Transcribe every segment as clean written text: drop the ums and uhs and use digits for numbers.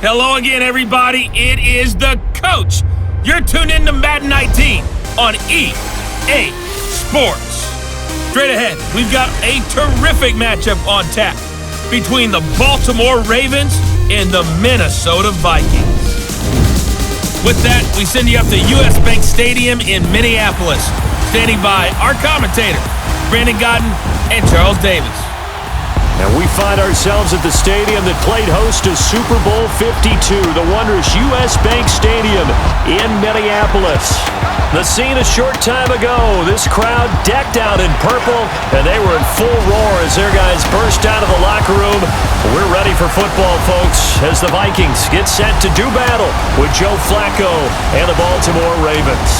Hello again, everybody. It is the coach. You're tuned in to Madden 19 on EA Sports. Straight ahead, we've got a terrific matchup on tap between the Baltimore Ravens and the Minnesota Vikings. With that, we send you up to US Bank Stadium in Minneapolis. Standing by our commentators, Brandon Godden and Charles Davis. And we find ourselves at the stadium that played host to Super Bowl 52, the wondrous US Bank Stadium in Minneapolis. The scene a short time ago, this crowd decked out in purple, and they were in full roar as their guys burst out of the locker room. We're ready for football, folks, as the Vikings get set to do battle with Joe Flacco and the Baltimore Ravens.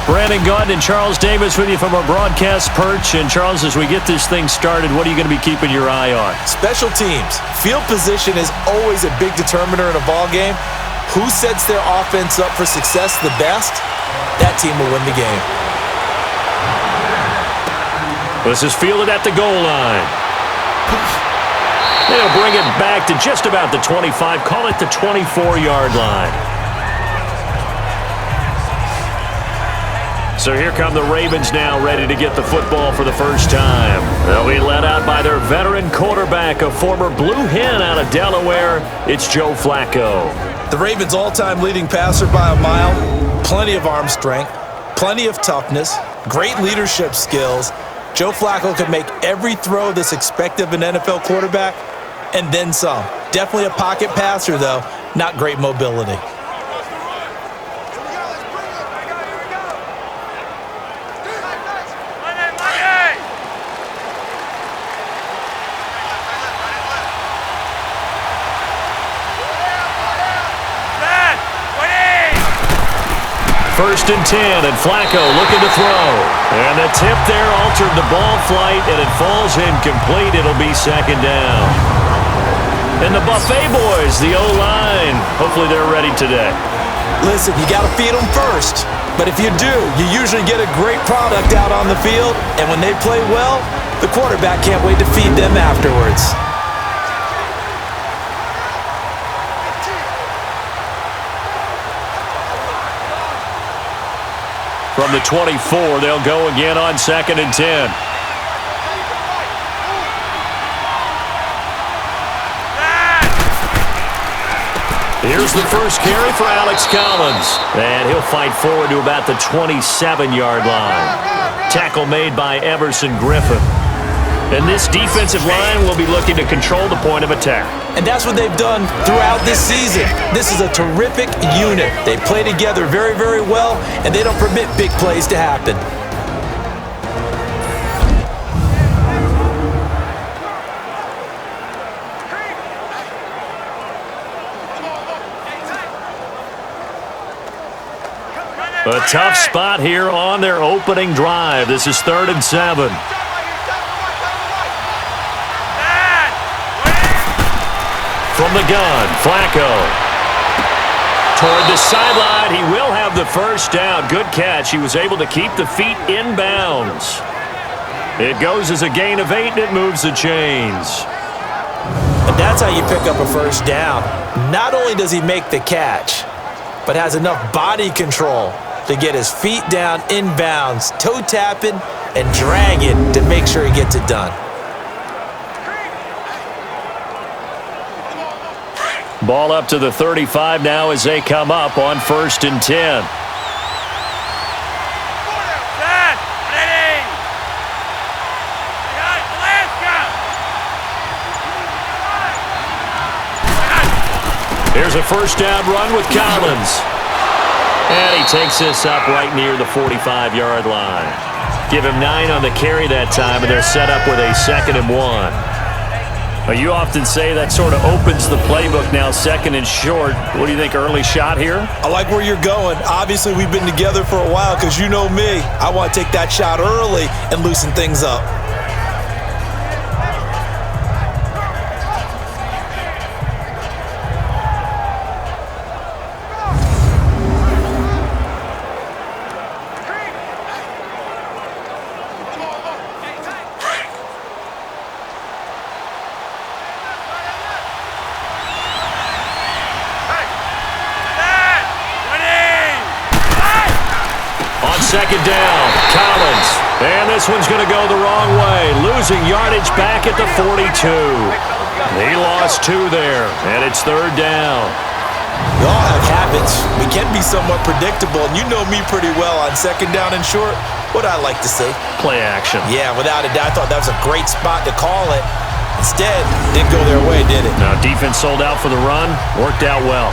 Brandon Godden and Charles Davis with you from our broadcast perch. And Charles, as we get this thing started, what are you going to be keeping your eye on? Special teams. Field position is always a big determiner in a ball game. Who sets their offense up for success the best, that team will win the game. This is fielded at the goal line. They'll bring it back to just about the 25, call it the 24-yard line. So here come the Ravens now, ready to get the football for the first time. They'll be led out by their veteran quarterback, a former Blue Hen out of Delaware. It's Joe Flacco. The Ravens' all-time leading passer by a mile. Plenty of arm strength, plenty of toughness, great leadership skills. Joe Flacco can make every throw that's expected of an NFL quarterback, and then some. Definitely a pocket passer, though. Not great mobility. First and 10, and Flacco looking to throw. And the tip there altered the ball flight, and it falls incomplete. It'll be second down. And the Buffet boys, the O-line, hopefully they're ready today. Listen, you got to feed them first. But if you do, you usually get a great product out on the field. And when they play well, the quarterback can't wait to feed them afterwards. From the 24, they'll go again on second and 10. Here's the first carry for Alex Collins. And he'll fight forward to about the 27-yard line. Tackle made by Everson Griffin. And this defensive line will be looking to control the point of attack. And that's what they've done throughout this season. This is a terrific unit. They play together very, very well, and they don't permit big plays to happen. A tough spot here on their opening drive. This is 3rd and 7. From the gun, Flacco. Toward the sideline, he will have the first down. Good catch. He was able to keep the feet in bounds. It goes as a gain of 8, and it moves the chains. And that's how you pick up a first down. Not only does he make the catch, but has enough body control to get his feet down in bounds, toe tapping and dragging to make sure he gets it done. Ball up to the 35 now as they come up on 1st and 10. Here's a first down run with Collins. And he takes this up right near the 45-yard line. Give him 9 on the carry that time, and they're set up with a 2nd and 1. You often say that sort of opens the playbook now, 2nd and short. What do you think, early shot here? I like where you're going. Obviously, we've been together for a while because you know me. I want to take that shot early and loosen things up. second down. Collins. And this one's going to go the wrong way. Losing yardage back at the 42. He lost 2 there, and it's third down. We all have habits. We can be somewhat predictable, and you know me pretty well on second down and short. What I like to say? Play action. Yeah, without a doubt. I thought that was a great spot to call it. Instead, didn't go their way, did it? Now, defense sold out for the run. Worked out well.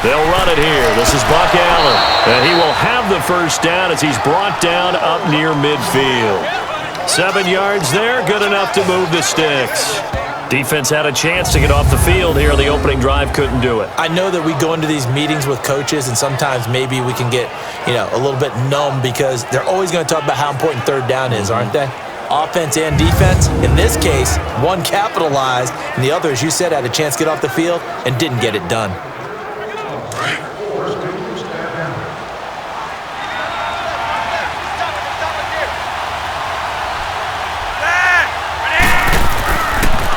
They'll run it here. This is Buck Allen. And he will have the first down as he's brought down up near midfield. 7 yards there, good enough to move the sticks. Defense had a chance to get off the field here. The opening drive couldn't do it. I know that we go into these meetings with coaches, and sometimes maybe we can get, a little bit numb because they're always going to talk about how important third down is, aren't they? Offense and defense. In this case, one capitalized, and the other, as you said, had a chance to get off the field and didn't get it done.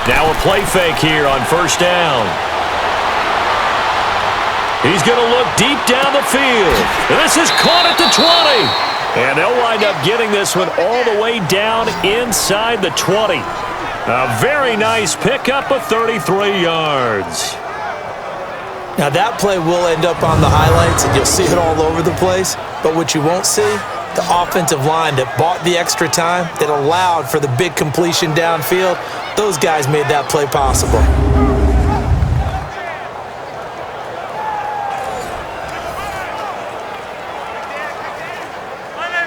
Now a play fake here on first down. He's going to look deep down the field. And this is caught at the 20. And they'll wind up getting this one all the way down inside the 20. A very nice pickup of 33 yards. Now that play will end up on the highlights, and you'll see it all over the place. But what you won't see, the offensive line that bought the extra time, that allowed for the big completion downfield, those guys made that play possible.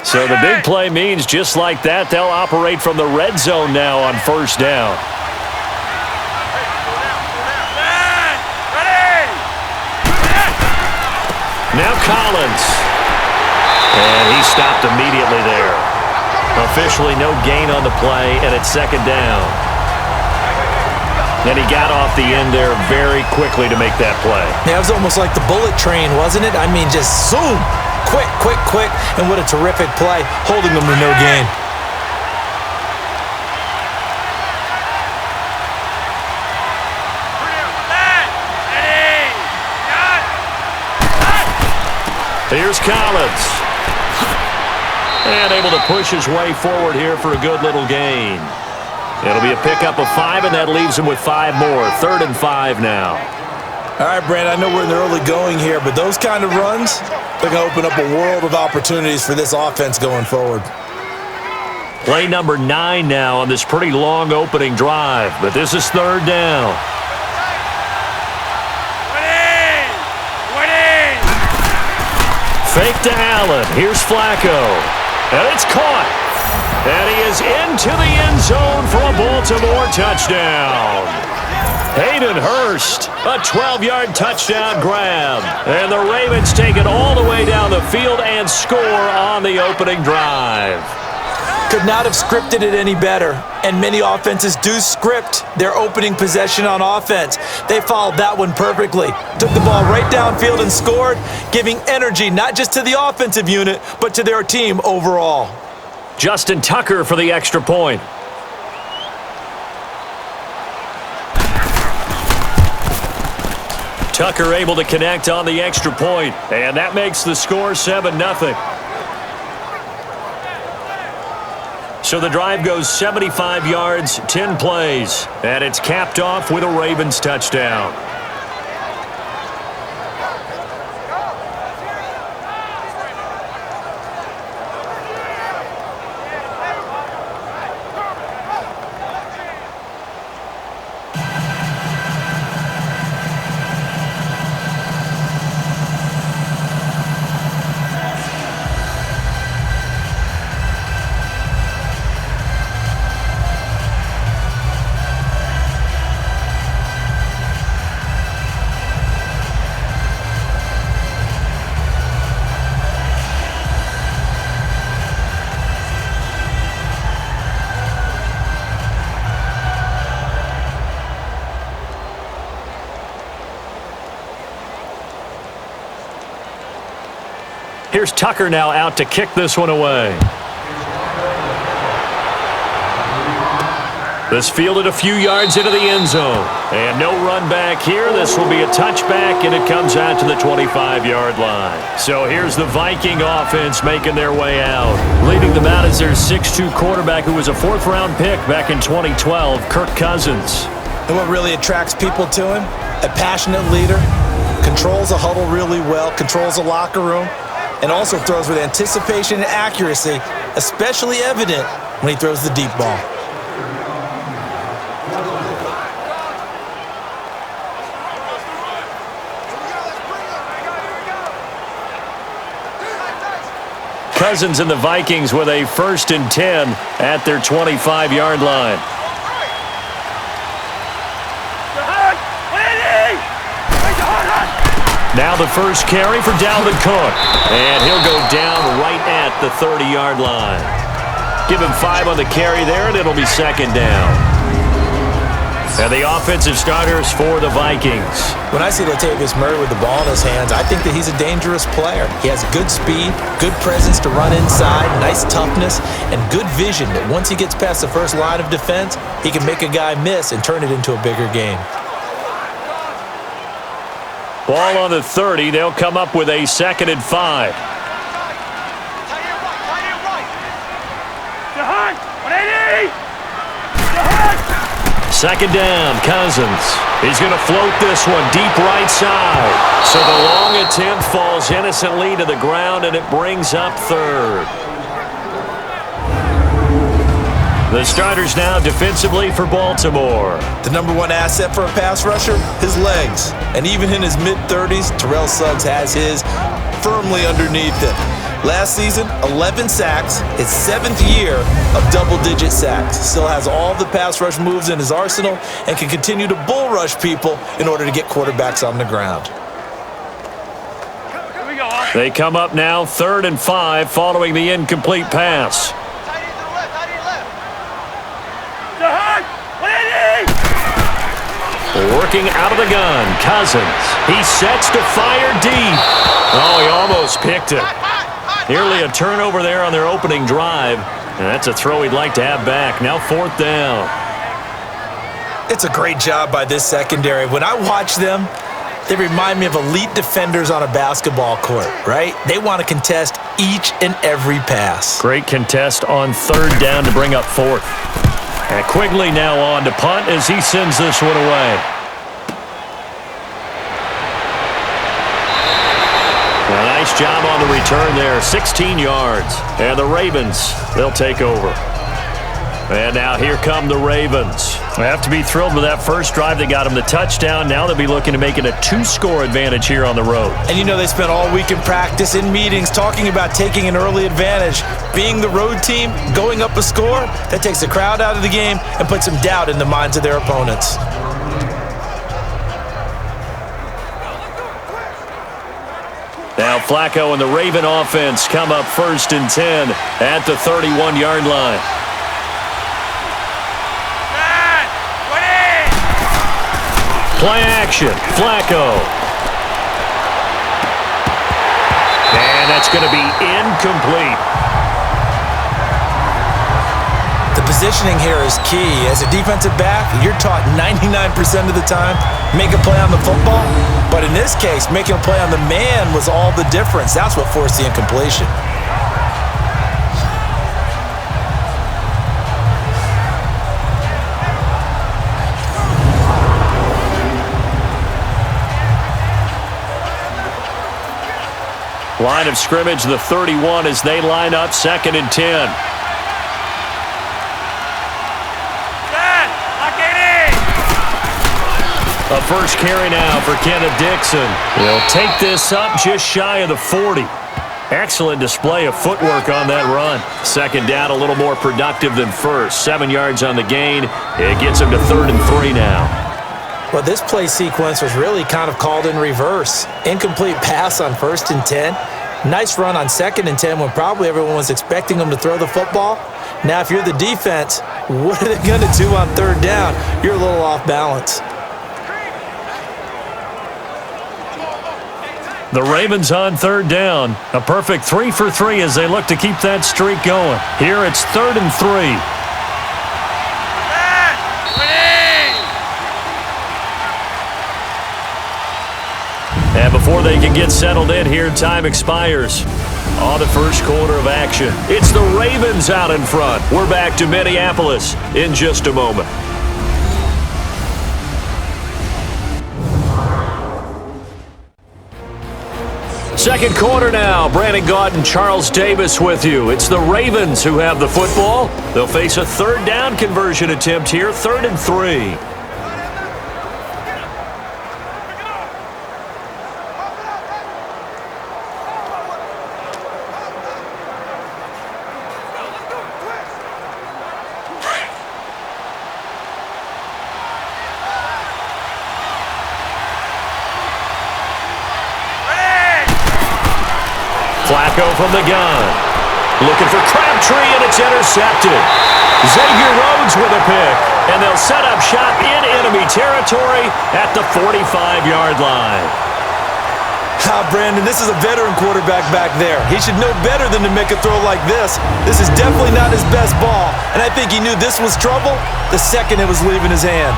So the big play means just like that, they'll operate from the red zone now on first down. Now Collins. And he stopped immediately there. Officially no gain on the play, and it's second down. And he got off the end there very quickly to make that play. Yeah, it was almost like the bullet train, wasn't it? I mean, just zoom. Quick, quick, quick. And what a terrific play, holding them to no gain. Here's Collins. And able to push his way forward here for a good little gain. It'll be a pickup of 5, and that leaves him with 5 more. 3rd and 5 now. All right, Brand, I know we're in the early going here, but those kind of runs, they're going to open up a world of opportunities for this offense going forward. Play number 9 now on this pretty long opening drive, but this is 3rd down. Fake to Allen. Here's Flacco. And it's caught. And he is into the end zone for a Baltimore touchdown. Hayden Hurst, a 12-yard touchdown grab. And the Ravens take it all the way down the field and score on the opening drive. Could not have scripted it any better. And many offenses do script their opening possession on offense. They followed that one perfectly. Took the ball right downfield and scored, giving energy not just to the offensive unit, but to their team overall. Justin Tucker for the extra point. Tucker able to connect on the extra point, and that makes the score 7-0. So the drive goes 75 yards, 10 plays, and it's capped off with a Ravens touchdown. Here's Tucker now out to kick this one away. This fielded a few yards into the end zone. And no run back here. This will be a touchback, and it comes out to the 25-yard line. So here's the Viking offense making their way out. Leading them out is their 6'2 quarterback who was a fourth-round pick back in 2012, Kirk Cousins. And what really attracts people to him? A passionate leader, controls a huddle really well, controls the locker room, and also throws with anticipation and accuracy, especially evident when he throws the deep ball. Cousins and the Vikings with a 1st and 10 at their 25-yard line. Now the first carry for Dalvin Cook. And he'll go down right at the 30-yard line. Give him 5 on the carry there, and it'll be 2nd down. And the offensive starters for the Vikings. When I see Latavius Murray with the ball in his hands, I think that he's a dangerous player. He has good speed, good presence to run inside, nice toughness, and good vision that once he gets past the first line of defense, he can make a guy miss and turn it into a bigger game. Ball on the 30. They'll come up with a 2nd and 5. Second down, Cousins. He's going to float this one deep right side. So the long attempt falls innocently to the ground, and it brings up 3rd. The starters now defensively for Baltimore. The #1 asset for a pass rusher, his legs. And even in his mid-30s, Terrell Suggs has his firmly underneath him. Last season, 11 sacks, his 7th year of double-digit sacks. Still has all the pass rush moves in his arsenal and can continue to bull rush people in order to get quarterbacks on the ground. They come up now 3rd and 5 following the incomplete pass. Working out of the gun, Cousins. He sets to fire deep. Oh, he almost picked it. Nearly a turnover there on their opening drive. And that's a throw he'd like to have back. Now 4th down. It's a great job by this secondary. When I watch them, they remind me of elite defenders on a basketball court, right? They want to contest each and every pass. Great contest on 3rd down to bring up 4th. And Quigley now on to punt as he sends this one away. A nice job on the return there, 16 yards. And the Ravens, they'll take over. And now here come the Ravens. They have to be thrilled with that first drive that got them the touchdown. Now they'll be looking to make it a 2-score advantage here on the road. And you know they spent all week in practice, in meetings, talking about taking an early advantage. Being the road team, going up a score, that takes the crowd out of the game and puts some doubt in the minds of their opponents. Now Flacco and the Raven offense come up 1st and 10 at the 31-yard line. Play action, Flacco. And that's going to be incomplete. The positioning here is key. As a defensive back, you're taught 99% of the time, make a play on the football. But in this case, making a play on the man was all the difference. That's what forced the incompletion. Line of scrimmage, the 31, as they line up 2nd and 10. A first carry now for Kenneth Dixon. He'll take this up just shy of the 40. Excellent display of footwork on that run. 2nd down, a little more productive than first. 7 yards on the gain. It gets him to 3rd and 3 now. Well, this play sequence was really kind of called in reverse. Incomplete pass on 1st and 10. Nice run on 2nd and 10 when probably everyone was expecting them to throw the football. Now, if you're the defense, what are they going to do on 3rd down? You're a little off balance. The Ravens on 3rd down. A perfect 3 for 3 as they look to keep that streak going. Here it's 3rd and 3. And before they can get settled in here, time expires on the first quarter of action. It's the Ravens out in front. We're back to Minneapolis in just a moment. Second quarter now. Brandon Gaunt and Charles Davis with you. It's the Ravens who have the football. They'll face a third down conversion attempt here, 3rd and 3. Flacco from the gun. Looking for Crabtree, and it's intercepted. Xavier Rhodes with a pick, and they'll set up shop in enemy territory at the 45-yard line. Brandon, this is a veteran quarterback back there. He should know better than to make a throw like this. This is definitely not his best ball, and I think he knew this was trouble the second it was leaving his hand.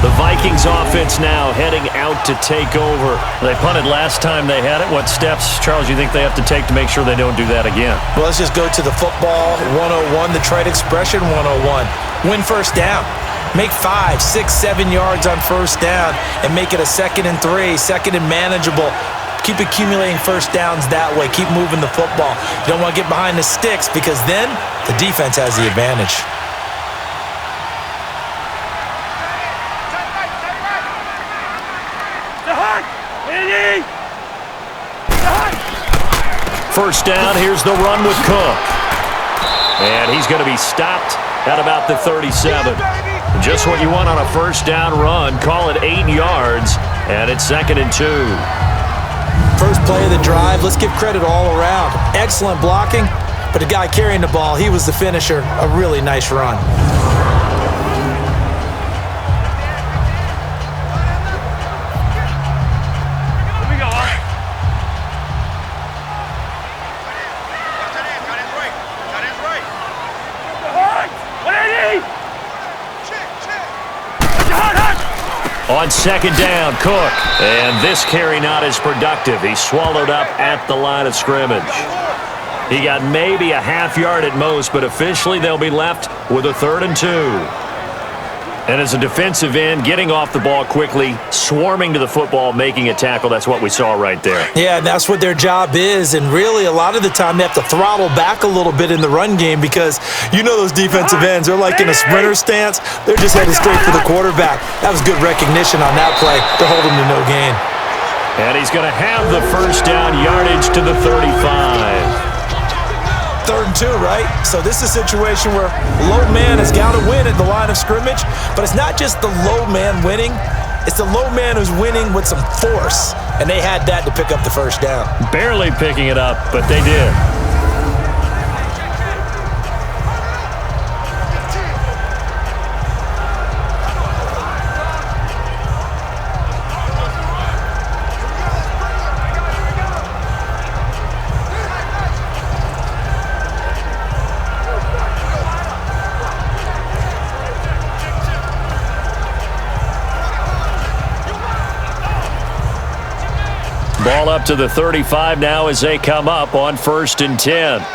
The Vikings offense now heading out to take over. They punted last time they had it. What steps, Charles, you think they have to take to make sure they don't do that again? Well, let's just go to the football 101, the trade expression 101. Win first down. Make 5, 6, 7 yards on first down and make it a 2nd and 3, 2nd and manageable. Keep accumulating first downs that way. Keep moving the football. You don't want to get behind the sticks because then the defense has the advantage. First down, here's the run with Cook. And he's going to be stopped at about the 37. Just what you want on a first down run. Call it 8 yards, and it's 2nd and 2. First play of the drive, let's give credit all around. Excellent blocking, but the guy carrying the ball, he was the finisher. A really nice run. On second down, Cook. And this carry not as productive. He's swallowed up at the line of scrimmage. He got maybe a half yard at most, but officially they'll be left with a 3rd and 2. And as a defensive end, getting off the ball quickly, swarming to the football, making a tackle, that's what we saw right there. Yeah, that's what their job is. And really, a lot of the time, they have to throttle back a little bit in the run game because you know those defensive ends, they're like in a sprinter stance. They're just headed straight for the quarterback. That was good recognition on that play to hold him to no gain. And he's going to have the first down yardage to the 35. 3rd and 2, right? So this is a situation where low man has got to win at the line of scrimmage, but it's not just the low man winning. It's the low man who's winning with some force, and they had that to pick up the first down. Barely picking it up, but they did. Ball up to the 35 now as they come up on 1st and 10.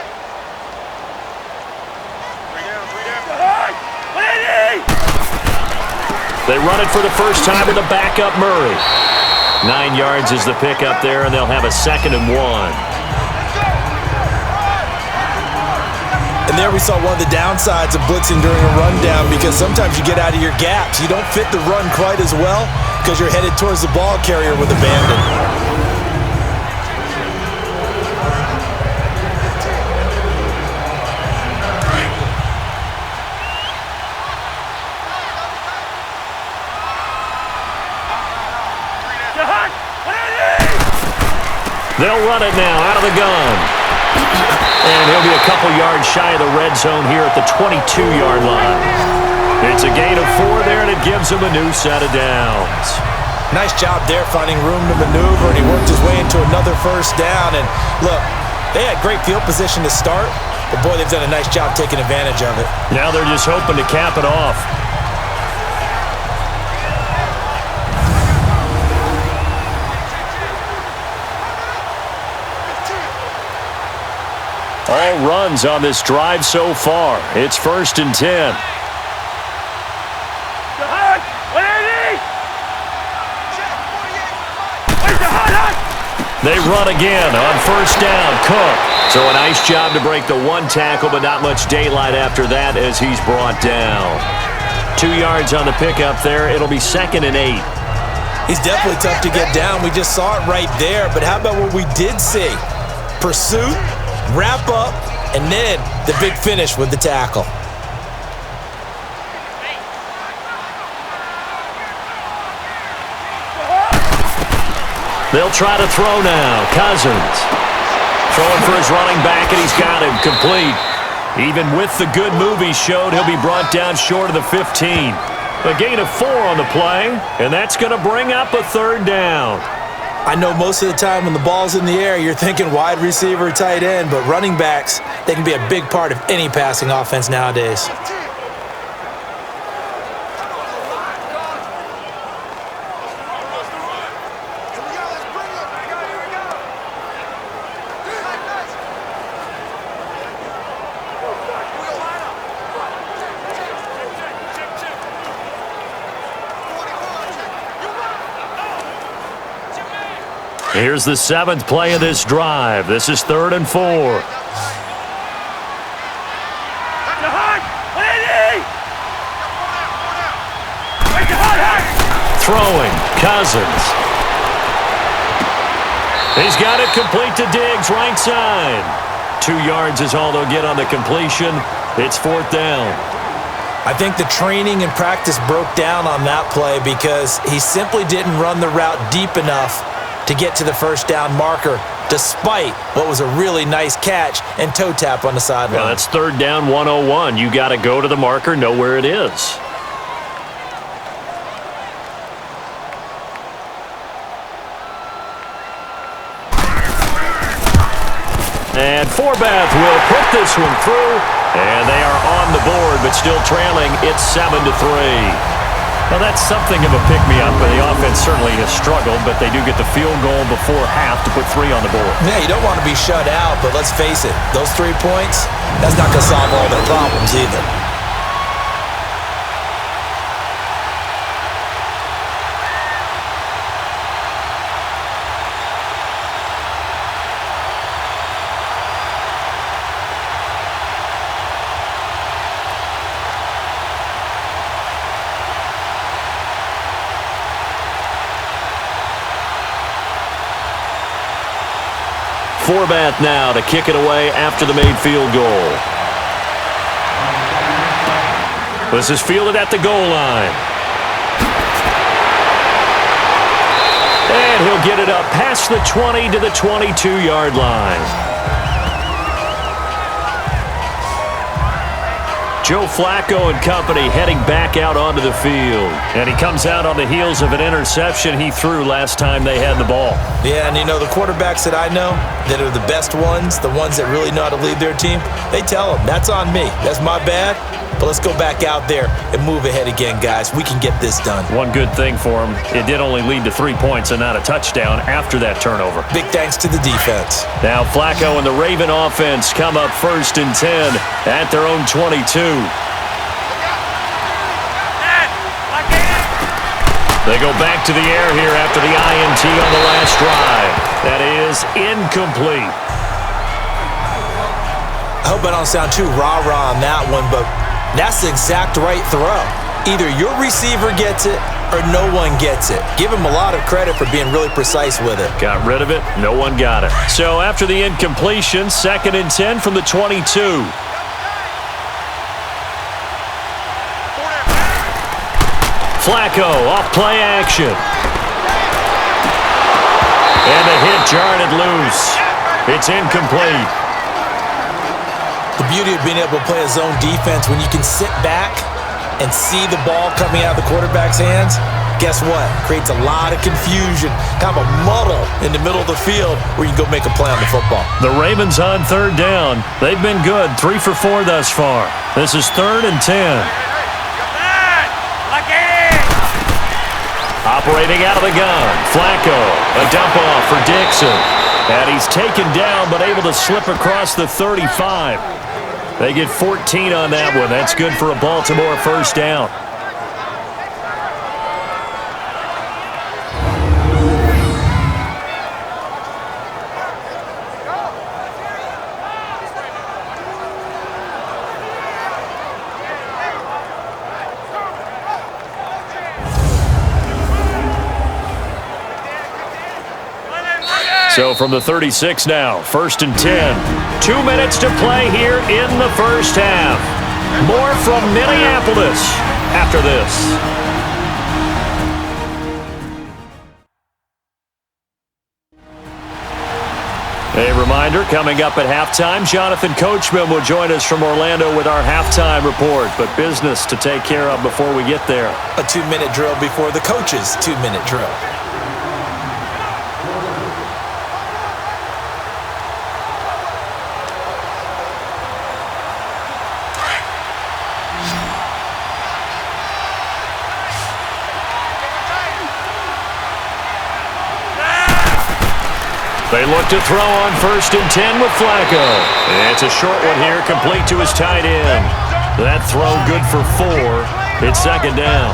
They run it for the first time with a backup Murray. 9 yards is the pickup there, and they'll have a 2nd and 1. And there we saw one of the downsides of blitzing during a rundown because sometimes you get out of your gaps. You don't fit the run quite as well because you're headed towards the ball carrier with abandon. They'll run it now out of the gun. And he'll be a couple yards shy of the red zone here at the 22-yard line. It's a gain of 4 there, and it gives him a new set of downs. Nice job there finding room to maneuver, and he worked his way into another first down. And look, they had great field position to start, but boy, they've done a nice job taking advantage of it. Now they're just hoping to cap it off. All runs on this drive so far. It's 1st and 10. They run again on 1st down. Cook. So a nice job to break the one tackle, but not much daylight after that as he's brought down. 2 yards on the pickup there. It'll be 2nd and 8. He's definitely tough to get down. We just saw it right there, but how about what we did see? Pursuit, wrap up, and then the big finish with the tackle. They'll try to throw now. Cousins throwing for his running back, and he's got him complete. Even with the good move he showed, he'll be brought down short of the 15. A gain of 4 on the play, and that's going to bring up a 3rd down. I know most of the time when the ball's in the air, you're thinking wide receiver, tight end, but running backs, they can be a big part of any passing offense nowadays. Here's the 7th play of this drive. This is 3rd and 4. Throwing, Cousins. He's got it complete to Diggs, right side. 2 yards is all they'll get on the completion. It's 4th down. I think the training and practice broke down on that play because he simply didn't run the route deep enough to get to the 1st down marker, despite what was a really nice catch and toe tap on the sideline. Well, that's 3rd down 101. You got to go to the marker, know where it is. And Forbath will put this one through, and they are on the board, but still trailing. It's 7-3. Well, that's something of a pick-me-up, but the offense certainly has struggled, but they do get the field goal before half to put 3 on the board. Yeah, you don't want to be shut out, but let's face it, those 3 points, that's not going to solve all their problems either. Forbath now to kick it away after the made field goal. This is fielded at the goal line. And he'll get it up past the 20 to the 22-yard line. Joe Flacco and company heading back out onto the field. And he comes out on the heels of an interception he threw last time they had the ball. Yeah, and you know, the quarterbacks that I know that are the best ones, the ones that really know how to lead their team, they tell them, that's on me. That's my bad. But let's go back out there and move ahead again, guys. We can get this done. One good thing for him, it did only lead to 3 points and not a touchdown after that turnover. Big thanks to the defense. Now Flacco and the Raven offense come up 1st and 10 at their own 22. They go back to the air here after the INT on the last drive. That is incomplete. I hope I don't sound too rah-rah on that one, but that's the exact right throw. Either your receiver gets it or no one gets it. Give him a lot of credit for being really precise with it. Got rid of it. No one got it. So after the incompletion, 2nd and 10 from the 22. Flacco off play action. And the hit jarred it loose. It's incomplete. The beauty of being able to play a zone defense when you can sit back and see the ball coming out of the quarterback's hands, Guess what? Creates a lot of confusion, kind of a muddle in the middle of the field where you can go make a play on the football. The Ravens on third down. They've been good, 3 for 4 thus far. This is 3rd and 10. Operating out of the gun, Flacco, a dump off for Dixon. And he's taken down but able to slip across the 35. They get 14 on that one. That's good for a Baltimore first down. So from the 36 now, 1st and 10. 2 minutes to play here in the first half. More from Minneapolis after this. A reminder, coming up at halftime, Jonathan Coachman will join us from Orlando with our halftime report, but business to take care of before we get there. A 2-minute drill before the coach's 2-minute drill. They look to throw on 1st and 10 with Flacco. It's a short one here, complete to his tight end. That throw good for 4. It's 2nd down.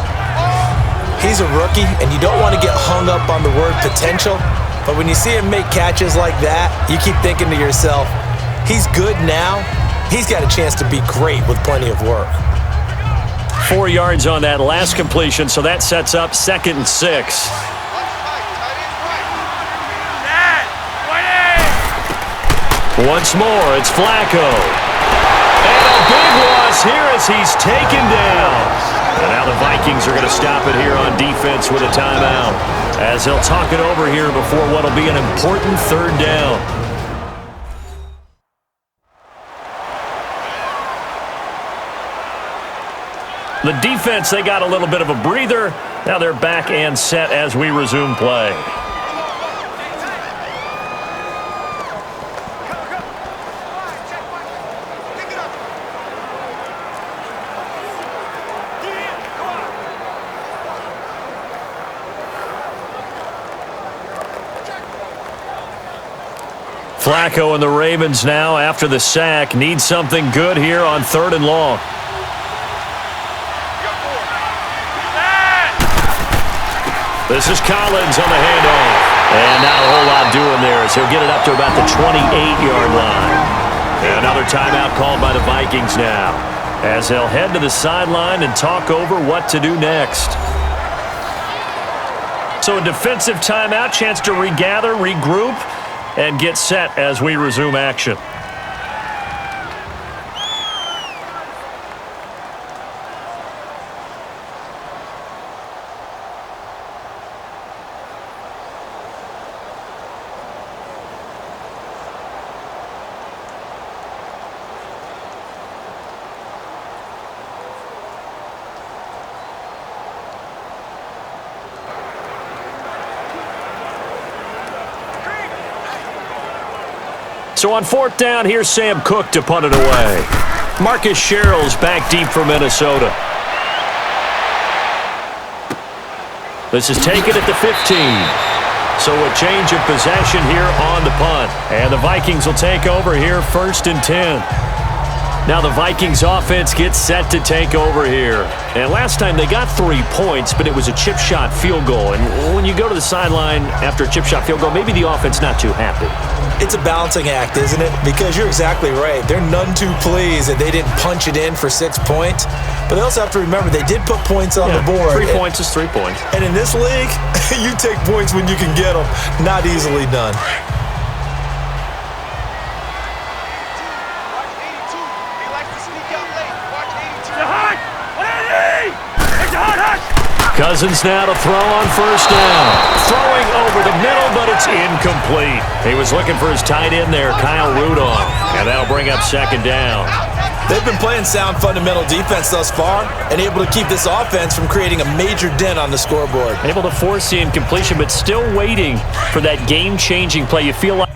He's a rookie, and you don't want to get hung up on the word potential, but when you see him make catches like that, you keep thinking to yourself, he's good now. He's got a chance to be great with plenty of work. 4 yards on that last completion, so that sets up 2nd and 6. Once more, it's Flacco. And a big loss here as he's taken down. And now the Vikings are going to stop it here on defense with a timeout, as they'll talk it over here before what will be an important 3rd down. The defense, they got a little bit of a breather. Now they're back and set as we resume play. Flacco and the Ravens now, after the sack, need something good here on 3rd and long. This is Collins on the handoff. And not a whole lot doing there as he'll get it up to about the 28-yard line. And another timeout called by the Vikings now, as they'll head to the sideline and talk over what to do next. So a defensive timeout, chance to regather, regroup, and get set as we resume action. So on 4th down, here's Sam Cook to punt it away. Marcus Sherrill's back deep for Minnesota. This is taken at the 15. So a change of possession here on the punt. And the Vikings will take over here, 1st and 10. Now the Vikings offense gets set to take over here. And last time they got 3 points, but it was a chip shot field goal. And when you go to the sideline after a chip shot field goal, maybe the offense not too happy. It's a balancing act, isn't it? Because you're exactly right. They're none too pleased that they didn't punch it in for 6 points. But they also have to remember they did put points on the board. 3 points is 3 points. And in this league, you take points when you can get them. Not easily done. Cousins now to throw on 1st down. Throwing over the middle, but it's incomplete. He was looking for his tight end there, Kyle Rudolph. And that'll bring up 2nd down. They've been playing sound fundamental defense thus far and able to keep this offense from creating a major dent on the scoreboard. Able to force the incompletion, but still waiting for that game-changing play. You feel like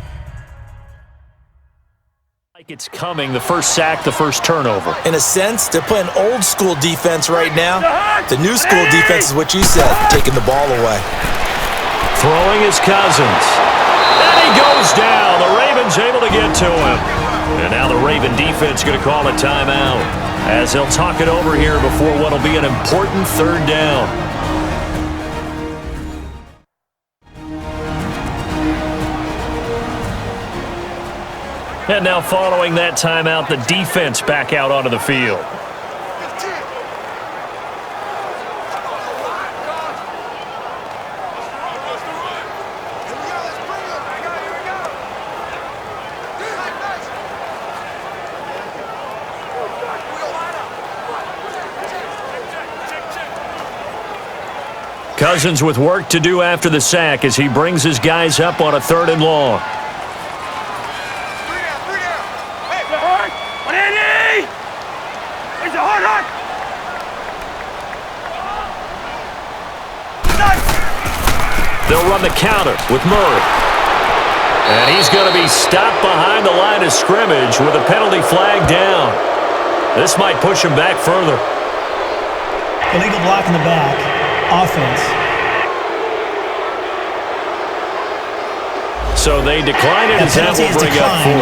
it's coming, the first sack, the first turnover. In a sense, they're playing old school defense right now. The new school defense is what you said, taking the ball away. Throwing is Cousins. And he goes down. The Ravens able to get to him. And now the Raven defense going to call a timeout as they'll talk it over here before what will be an important third down. And now following that timeout, the defense back out onto the field. Cousins with work to do after the sack as he brings his guys up on a 3rd and long. They'll run the counter with Murray. And he's going to be stopped behind the line of scrimmage with a penalty flag down. This might push him back further. Illegal block in the back. Offense. So they decline it as that will bring up 4.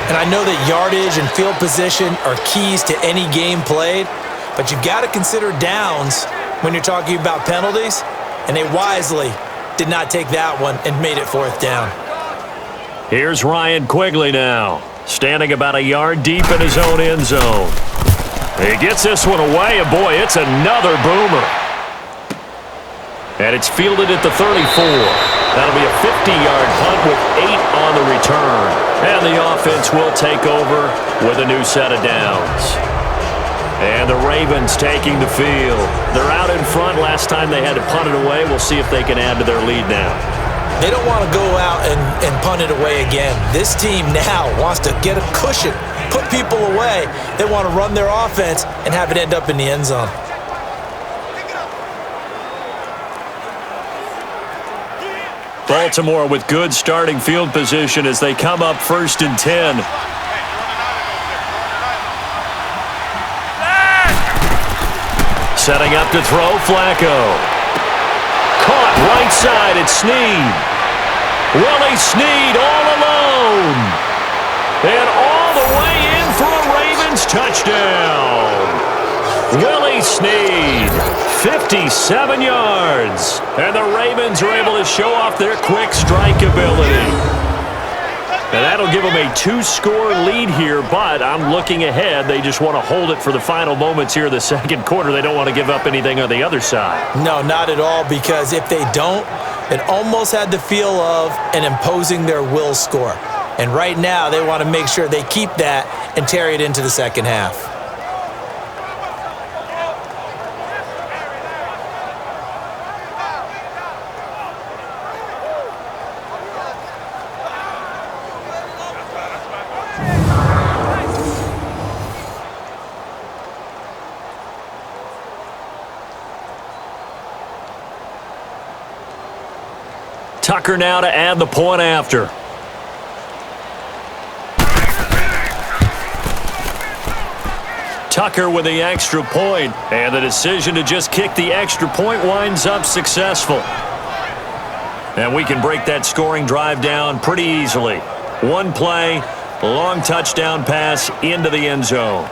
And I know that yardage and field position are keys to any game played, but you've got to consider downs when you're talking about penalties, and they wisely did not take that one and made it 4th down. Here's Ryan Quigley now, standing about a yard deep in his own end zone. He gets this one away, and boy, it's another boomer. And it's fielded at the 34. That'll be a 50-yard punt with 8 on the return. And the offense will take over with a new set of downs. And the Ravens taking the field. They're out in front. Last time they had to punt it away. We'll see if they can add to their lead now. They don't want to go out and punt it away again. This team now wants to get a cushion, put people away. They want to run their offense and have it end up in the end zone. Baltimore with good starting field position as they come up 1st and 10. Setting up to throw, Flacco. Caught right side, it's Snead. Willie Snead all alone. And all the way in for a Ravens touchdown. Willie Snead, 57 yards. And the Ravens are able to show off their quick strike ability. And that'll give them a 2-score lead here, but I'm looking ahead. They just want to hold it for the final moments here of the 2nd quarter. They don't want to give up anything on the other side. No, not at all, because if they don't, it almost had the feel of an imposing their will score. And right now, they want to make sure they keep that and carry it into the 2nd half. Tucker now to add the point after. Tucker with the extra point, and the decision to just kick the extra point winds up successful. And we can break that scoring drive down pretty easily. One play, long touchdown pass into the end zone.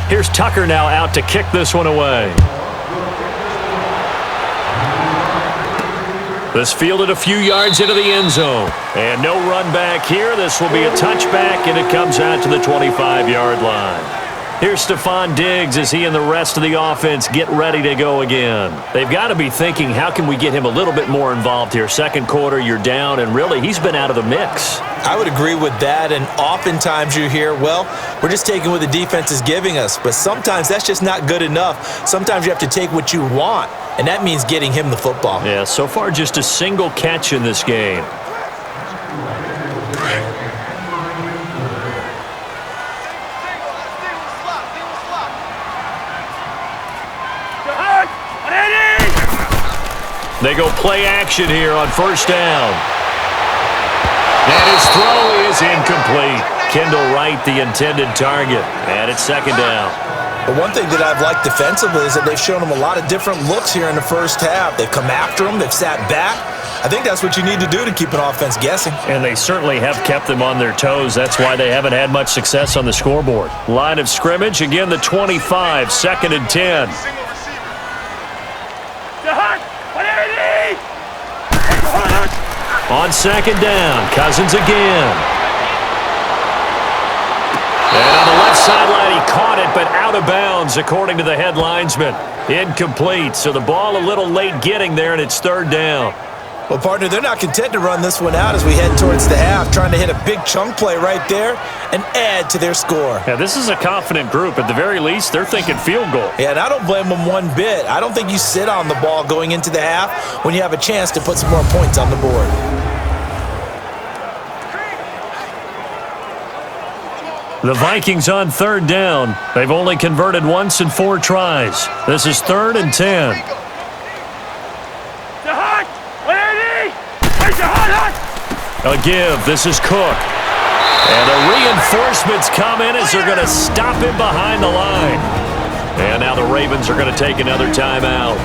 Here's Tucker now out to kick this one away. This fielded a few yards into the end zone. And no run back here. This will be a touchback, and it comes out to the 25-yard line. Here's Stephon Diggs as he and the rest of the offense get ready to go again. They've got to be thinking, how can we get him a little bit more involved here? Second quarter, you're down, and really, he's been out of the mix. I would agree with that, and oftentimes you hear, well, we're just taking what the defense is giving us, but sometimes that's just not good enough. Sometimes you have to take what you want, and that means getting him the football. Yeah, so far just a single catch in this game. They go play action here on first down. And his throw is incomplete. Kendall Wright, the intended target. And it's second down. But one thing that I've liked defensively is that they've shown him a lot of different looks here in the first half. They've come after him. They've sat back. I think that's what you need to do to keep an offense guessing. And they certainly have kept them on their toes. That's why they haven't had much success on the scoreboard. Line of scrimmage, again the 25, second and 10. On second down, Cousins again. And on the left sideline, he caught it, but out of bounds, according to the head linesman. Incomplete, so the ball a little late getting there, and it's third down. Well, partner, they're not content to run this one out as we head towards the half, trying to hit a big chunk play right there and add to their score. Yeah, this is a confident group. At the very least, they're thinking field goal. Yeah, and I don't blame them one bit. I don't think you sit on the ball going into the half when you have a chance to put some more points on the board. The Vikings on third down. They've only converted once in 4 tries. This is third and 10. A give. This is Cook. And the reinforcements come in as they're going to stop him behind the line. And now the Ravens are going to take another timeout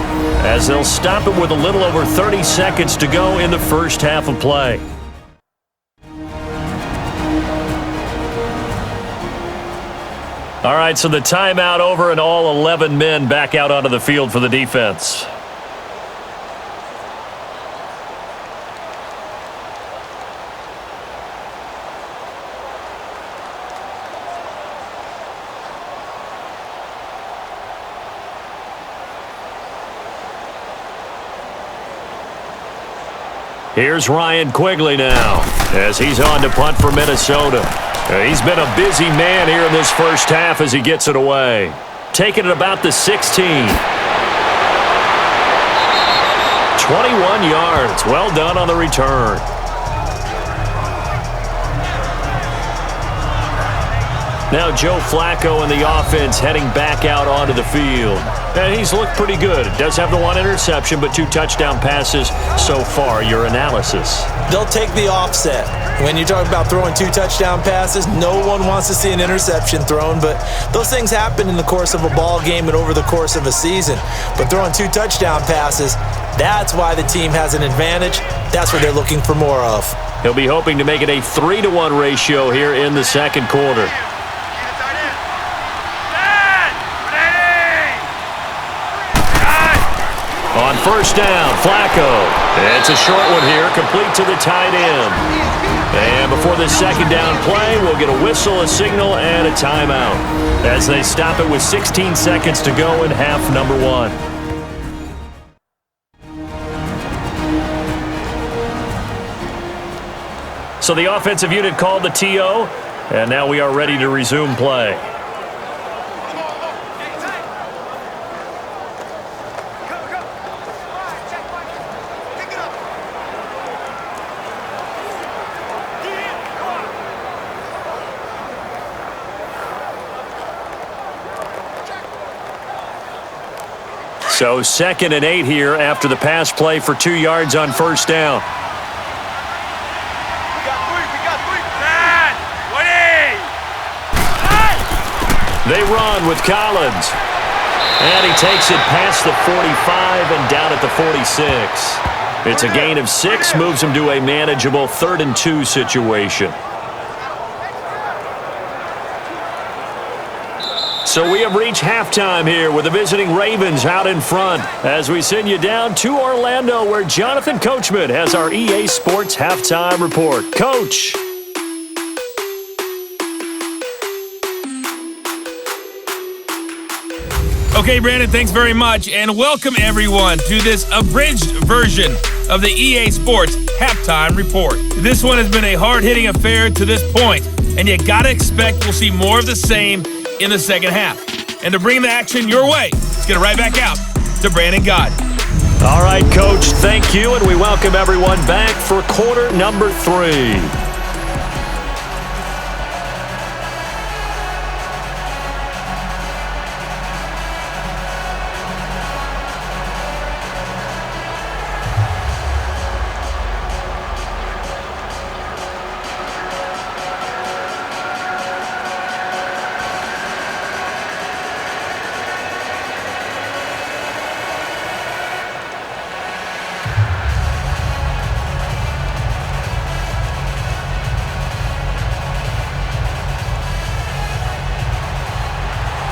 as they'll stop it with a little over 30 seconds to go in the first half of play. All right, so the timeout over and all 11 men back out onto the field for the defense. Here's Ryan Quigley now as he's on to punt for Minnesota. He's been a busy man here in this first half as he gets it away. Taking it about the 16. 21 yards. Well done on the return. Now Joe Flacco and the offense heading back out onto the field. And he's looked pretty good. Does have the 1 interception, but 2 touchdown passes so far. Your analysis? They'll take the offset. When you talk about throwing 2 touchdown passes, no one wants to see an interception thrown, but those things happen in the course of a ball game and over the course of a season. But throwing 2 touchdown passes, that's why the team has an advantage. That's what they're looking for more of. He'll be hoping to make it a 3-to-1 ratio here in the second quarter. On first down, Flacco. It's a short one here, complete to the tight end. And before this second down play, we'll get a whistle, a signal, and a timeout as they stop it with 16 seconds to go in half number 1. So the offensive unit called the TO, and now we are ready to resume play. So 2nd and 8 here after the pass play for 2 yards on first down. They run with Collins. And he takes it past the 45 and down at the 46. It's a gain of 6, moves him to a manageable 3rd and 2 situation. So we have reached halftime here with the visiting Ravens out in front as we send you down to Orlando where Jonathan Coachman has our EA Sports Halftime Report. Coach. Okay, Brandon, thanks very much, and welcome everyone to this abridged version of the EA Sports Halftime Report. This one has been a hard-hitting affair to this point, and you gotta expect we'll see more of the same in the second half. And to bring the action your way, let's get it right back out to Brandon God. All right, Coach, thank you, and we welcome everyone back for quarter number 3.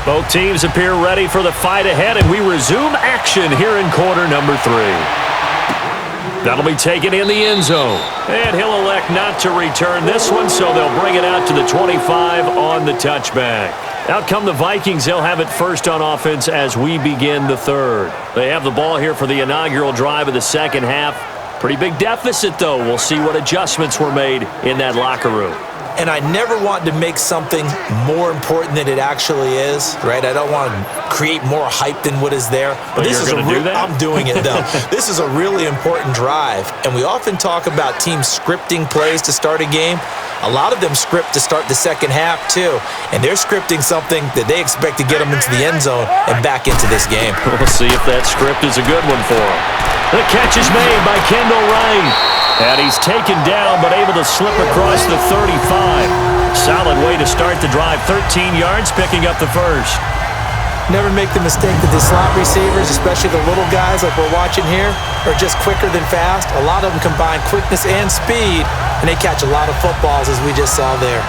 Both teams appear ready for the fight ahead, and we resume action here in quarter number 3. That'll be taken in the end zone. And he'll elect not to return this one, so they'll bring it out to the 25 on the touchback. Out come the Vikings. They'll have it first on offense as we begin the third. They have the ball here for the inaugural drive of the second half. Pretty big deficit, though. We'll see what adjustments were made in that locker room. And I never want to make something more important than it actually is, right? I don't want to create more hype than what is there. But this is do that? I'm doing it, though. This is a really important drive, and we often talk about teams scripting plays to start a game. A lot of them script to start the second half, too, and they're scripting something that they expect to get them into the end zone and back into this game. We'll see if that script is a good one for them. The catch is made by Kendall Wright. And he's taken down, but able to slip across the 35. Solid way to start the drive. 13 yards, picking up the first. Never make the mistake that the slot receivers, especially the little guys like we're watching here, are just quicker than fast. A lot of them combine quickness and speed, and they catch a lot of footballs, as we just saw there.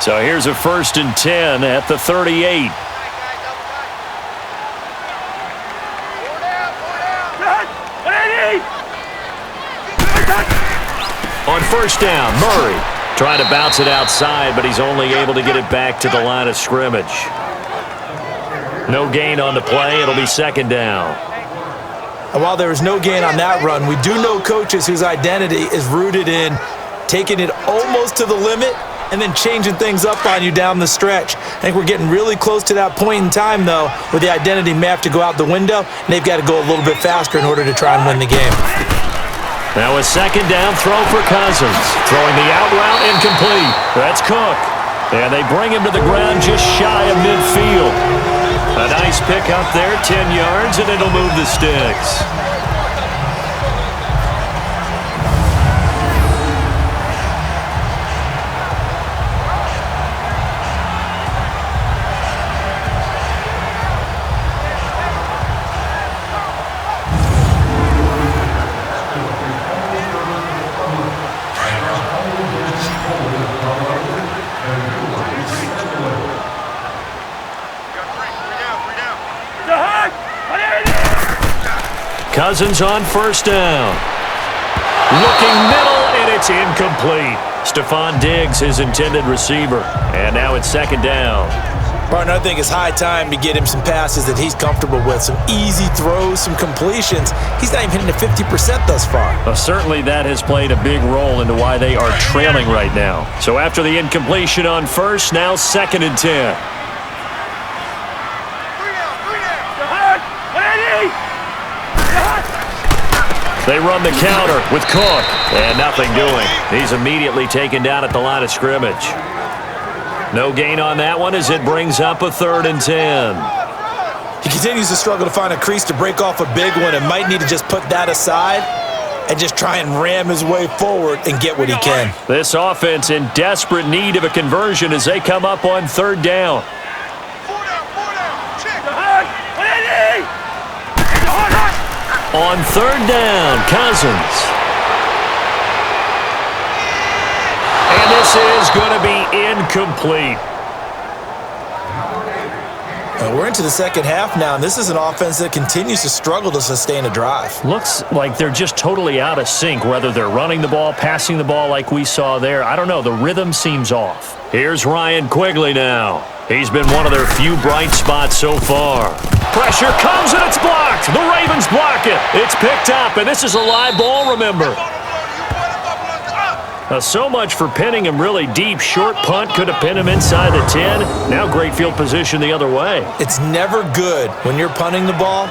So here's a 1st and 10 at the 38. On 1st down, Murray trying to bounce it outside, but he's only able to get it back to the line of scrimmage. No gain on the play. It'll be 2nd down. And while there was no gain on that run, we do know coaches whose identity is rooted in taking it almost to the limit and then changing things up on you down the stretch. I think we're getting really close to that point in time, though, where the identity may have to go out the window, and they've got to go a little bit faster in order to try and win the game. Now a 2nd down throw for Cousins. Throwing the out route incomplete. That's Cook. And they bring him to the ground just shy of midfield. A nice pick up there, 10 yards, and it'll move the sticks. Cousins on 1st down. Looking middle, and it's incomplete. Stephon Diggs, his intended receiver. And now it's 2nd down. Partner, I think it's high time to get him some passes that he's comfortable with. Some easy throws, some completions. He's not even hitting at 50% thus far. Well, certainly that has played a big role into why they are trailing right now. So after the incompletion on 1st, now 2nd and 10. They run the counter with Cook, and nothing doing. He's immediately taken down at the line of scrimmage. No gain on that one as it brings up a 3rd and 10. He continues to struggle to find a crease to break off a big one and might need to just put that aside and just try and ram his way forward and get what he can. This offense in desperate need of a conversion as they come up on third down. On third down, Cousins. And this is going to be incomplete. We're into the second half now, and this is an offense that continues to struggle to sustain a drive. Looks like they're just totally out of sync, whether they're running the ball, passing the ball like we saw there. I don't know. The rhythm seems off. Here's Ryan Quigley now. He's been one of their few bright spots so far. Pressure comes and it's blocked. The Ravens block it. It's picked up, and this is a live ball, remember. So much for pinning him really deep. Short punt could have pinned him inside the 10. Now great field position the other way. It's never good when you're punting the ball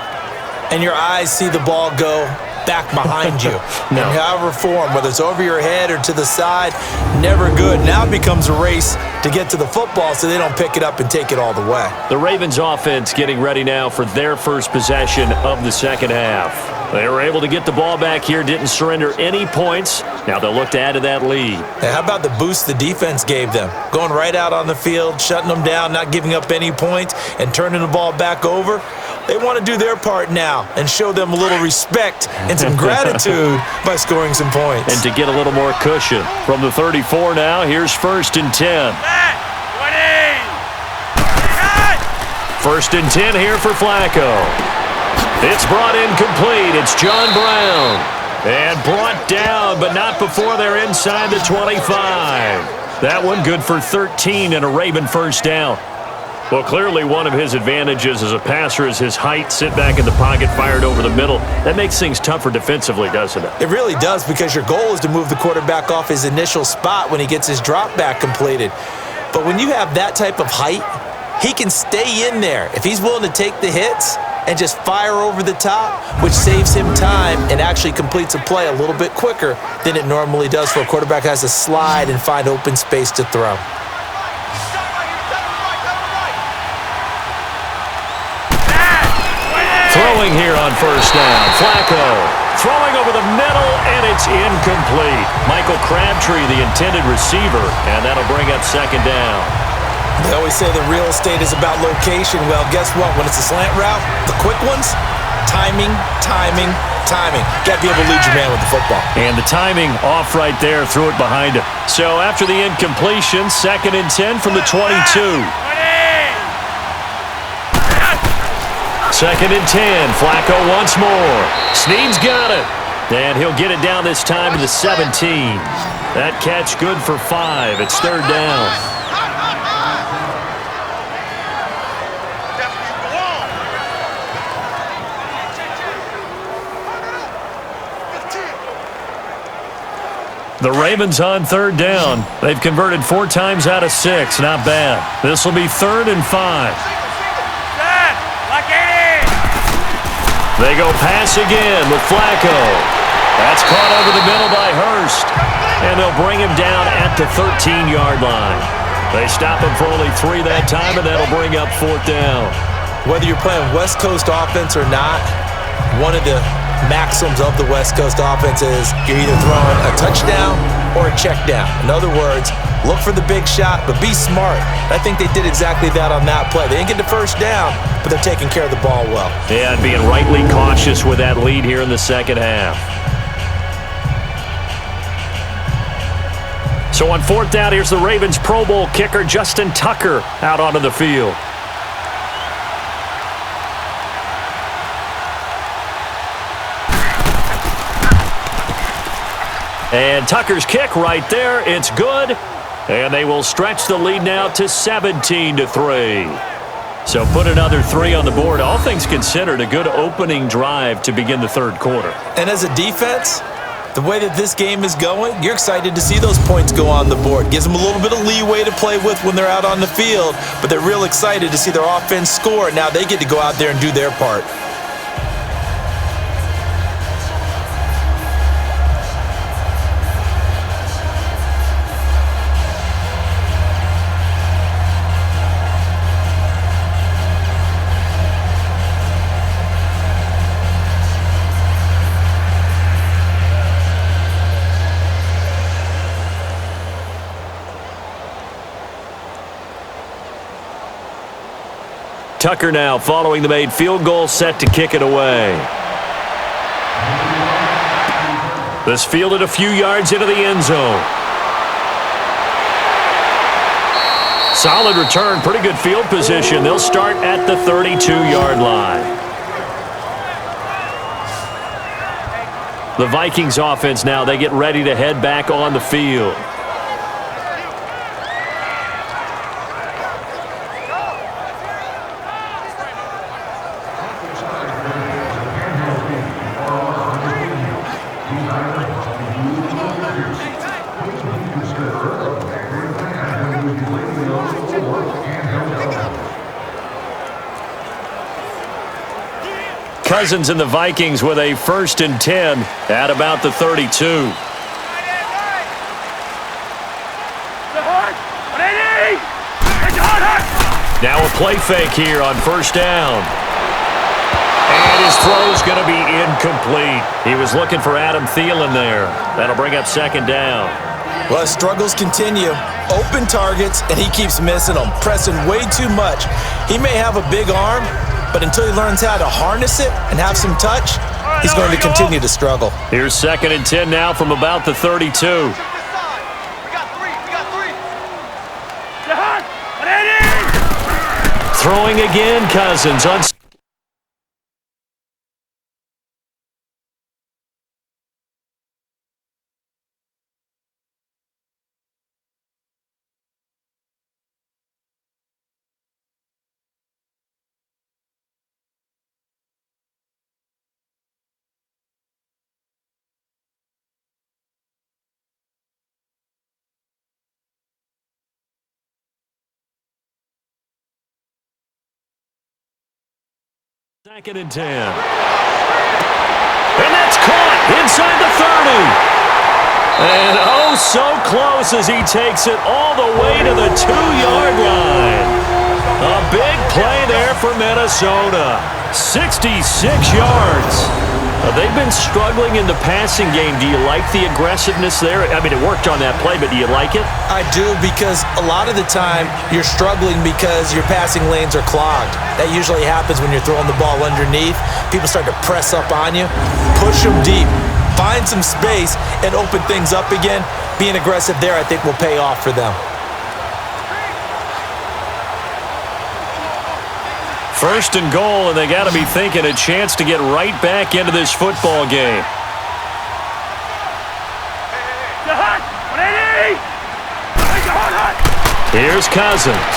and your eyes see the ball go back behind you. No. In however form, whether it's over your head or to the side, never good. Now it becomes a race to get to the football so they don't pick it up and take it all the way. The Ravens offense getting ready now for their first possession of the second half. They were able to get the ball back here, didn't surrender any points. Now they'll look to add to that lead. Hey, how about the boost the defense gave them? Going right out on the field, shutting them down, not giving up any points, and turning the ball back over. They want to do their part now and show them a little respect and some gratitude by scoring some points. And to get a little more cushion. From the 34 now, here's 1st and 10. First and 10 here for Flacco. It's brought in complete. It's John Brown. And brought down, but not before they're inside the 25. That one good for 13 and a Raven first down. Well, clearly one of his advantages as a passer is his height. Sit back in the pocket, fired over the middle. That makes things tougher defensively, doesn't it? It really does, because your goal is to move the quarterback off his initial spot when he gets his drop back completed. But when you have that type of height, he can stay in there. If he's willing to take the hits and just fire over the top, which saves him time and actually completes a play a little bit quicker than it normally does for a quarterback who has to slide and find open space to throw. Throwing here on first down, Flacco. Throwing over the middle, and it's incomplete. Michael Crabtree, the intended receiver, and that'll bring up second down. They always say that real estate is about location. Well, guess what? When it's a slant route, the quick ones, timing, timing, timing. Got to be able to lead your man with the football. And the timing off right there, threw it behind him. So after the incompletion, 2nd and 10 from the 22. 2nd and 10, Flacco once more. Snead's got it. And he'll get it down this time to the 17. That catch good for 5. It's third down. The Ravens on third down. They've converted 4 times out of 6. Not bad. This will be 3rd and 5. They go pass again with Flacco. That's caught over the middle by Hurst. And they'll bring him down at the 13-yard line. They stop him for only 3 that time, and that'll bring up 4th down. Whether you're playing West Coast offense or not, one of the maxims of the West Coast offense is you're either throwing a touchdown or a check down. In other words, look for the big shot, but be smart. I think they did exactly that on that play. They didn't get the first down, but they're taking care of the ball well. Yeah, and being rightly cautious with that lead here in the second half. So on 4th down, here's the Ravens Pro Bowl kicker, Justin Tucker, out onto the field. And Tucker's kick right there. It's good. And they will stretch the lead now to 17-3. So put another 3 on the board. All things considered, a good opening drive to begin the third quarter. And as a defense, the way that this game is going, you're excited to see those points go on the board. Gives them a little bit of leeway to play with when they're out on the field, but they're real excited to see their offense score. Now they get to go out there and do their part. Tucker now following the made field goal, set to kick it away. This fielded a few yards into the end zone. Solid return, pretty good field position. They'll start at the 32-yard line. The Vikings offense now, they get ready to head back on the field. Cousins and the Vikings with a 1st and 10 at about the 32. Now a play fake here on 1st down. And his throw's going to be incomplete. He was looking for Adam Thielen there. That'll bring up 2nd down. Well, his struggles continue. Open targets, and he keeps missing them, pressing way too much. He may have a big arm, but until he learns how to harness it and have some touch, he's going to continue to struggle. Here's 2nd and 10 now from about the 32. Throwing again, Cousins on. Second and 10. And that's caught inside the 30. And oh, so close as he takes it all the way to the 2-yard line. A big play there for Minnesota. 66 yards. They've been struggling in the passing game. Do you like the aggressiveness there? I mean, it worked on that play, but do you like it? I do, because a lot of the time you're struggling because your passing lanes are clogged. That usually happens when you're throwing the ball underneath. People start to press up on you. Push them deep. Find some space and open things up again. Being aggressive there, I think, will pay off for them. First and goal, and they got to be thinking a chance to get right back into this football game. Here's Cousins.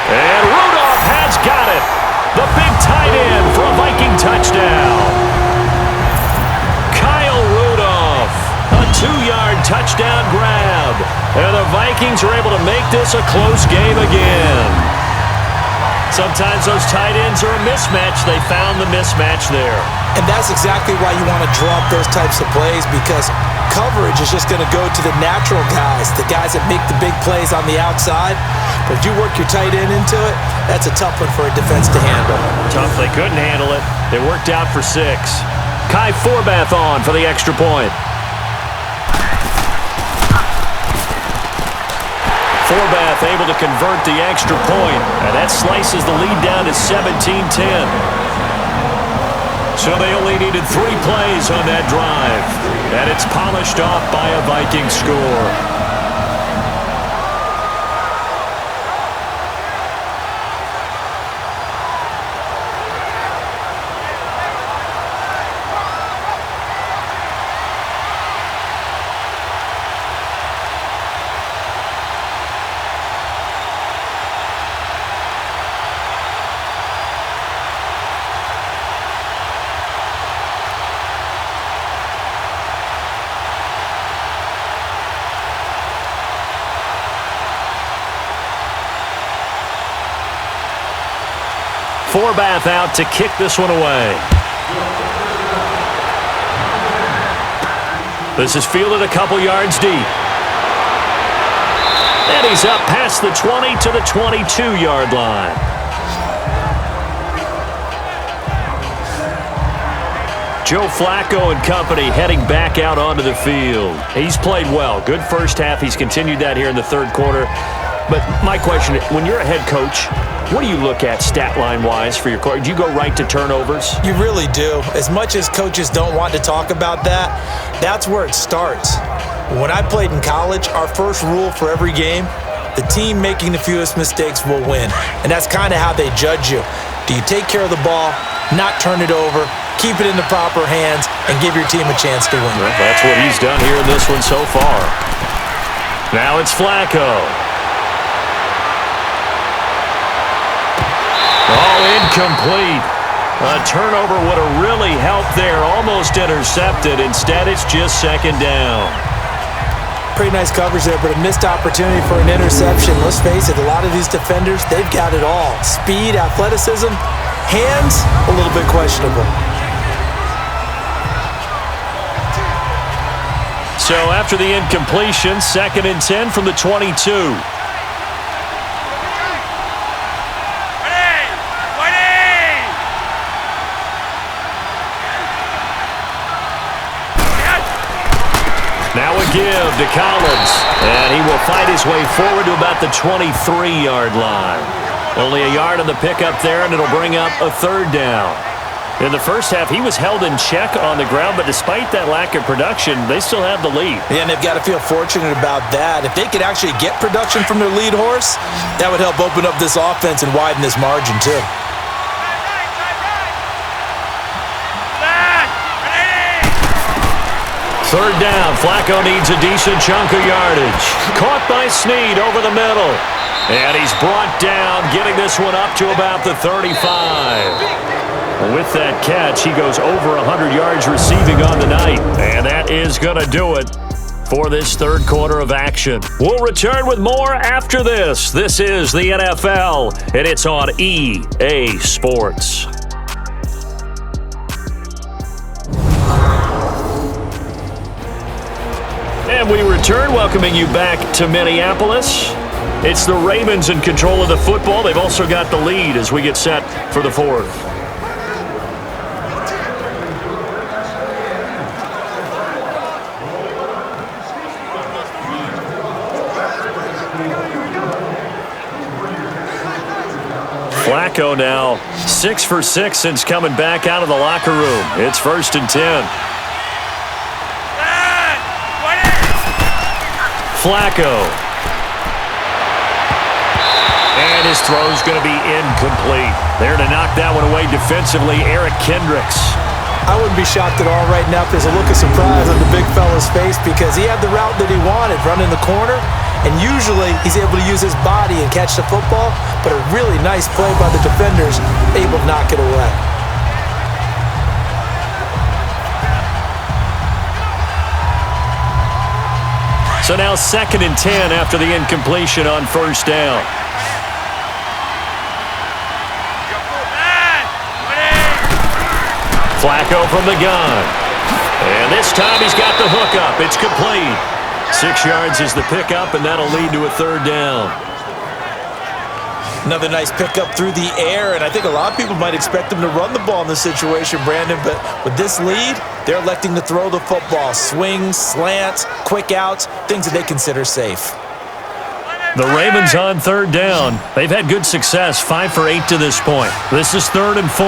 And Rudolph has got it. The big tight end for a Viking touchdown. Kyle Rudolph, a 2-yard touchdown grab. And the Vikings are able to make this a close game again. Sometimes those tight ends are a mismatch. They found the mismatch there. And that's exactly why you want to draw up those types of plays, because coverage is just going to go to the natural guys, the guys that make the big plays on the outside. But if you work your tight end into it, that's a tough one for a defense to handle. Tough. They couldn't handle it. It worked out for 6. Kai Forbath on for the extra point. Forbath able to convert the extra point, and that slices the lead down to 17-10. So they only needed 3 plays on that drive, and it's polished off by a Viking score. Forbath out to kick this one away. This is fielded a couple yards deep. And he's up past the 20 to the 22-yard line. Joe Flacco and company heading back out onto the field. He's played well. Good first half. He's continued that here in the third quarter. But my question, when you're a head coach, what do you look at stat line-wise for your coach? Do you go right to turnovers? You really do. As much as coaches don't want to talk about that, that's where it starts. When I played in college, our first rule for every game, the team making the fewest mistakes will win. And that's kind of how they judge you. Do you take care of the ball, not turn it over, keep it in the proper hands, and give your team a chance to win? Well, that's what he's done here in this one so far. Now it's Flacco. Oh, incomplete. A turnover would have really helped there. Almost intercepted. Instead, it's just second down. Pretty nice coverage there, but a missed opportunity for an interception. Let's face it, a lot of these defenders, they've got it all. Speed, athleticism, hands, a little bit questionable. So after the incompletion, 2nd and 10 from the 22. Now a give to Collins, and he will fight his way forward to about the 23-yard line. Only a yard on the pickup there, and it'll bring up a 3rd down. In the first half, he was held in check on the ground, but despite that lack of production, they still have the lead. Yeah, and they've got to feel fortunate about that. If they could actually get production from their lead horse, that would help open up this offense and widen this margin too. Third down, Flacco needs a decent chunk of yardage. Caught by Snead over the middle. And he's brought down, getting this one up to about the 35. With that catch, he goes over 100 yards receiving on the night. And that is going to do it for this third quarter of action. We'll return with more after this. This is the NFL, and it's on EA Sports. And we return, welcoming you back to Minneapolis. It's the Ravens in control of the football. They've also got the lead as we get set for the fourth. Flacco now 6 for 6 since coming back out of the locker room. It's 1st and 10. Flacco. And his throw's going to be incomplete. There to knock that one away defensively, Eric Kendricks. I wouldn't be shocked at all right now if there's a look of surprise on the big fella's face because he had the route that he wanted, running the corner, and usually he's able to use his body and catch the football, but a really nice play by the defenders, able to knock it away. So now 2nd and 10 after the incompletion on 1st down. Flacco from the gun. And this time he's got the hook up. It's complete. 6 yards is the pickup, and that'll lead to a 3rd down. Another nice pickup through the air, and I think a lot of people might expect them to run the ball in this situation, Brandon, but with this lead, they're electing to throw the football. Swings, slants, quick outs, things that they consider safe. The Ravens on 3rd down. They've had good success, 5 for 8 to this point. This is 3rd and 4.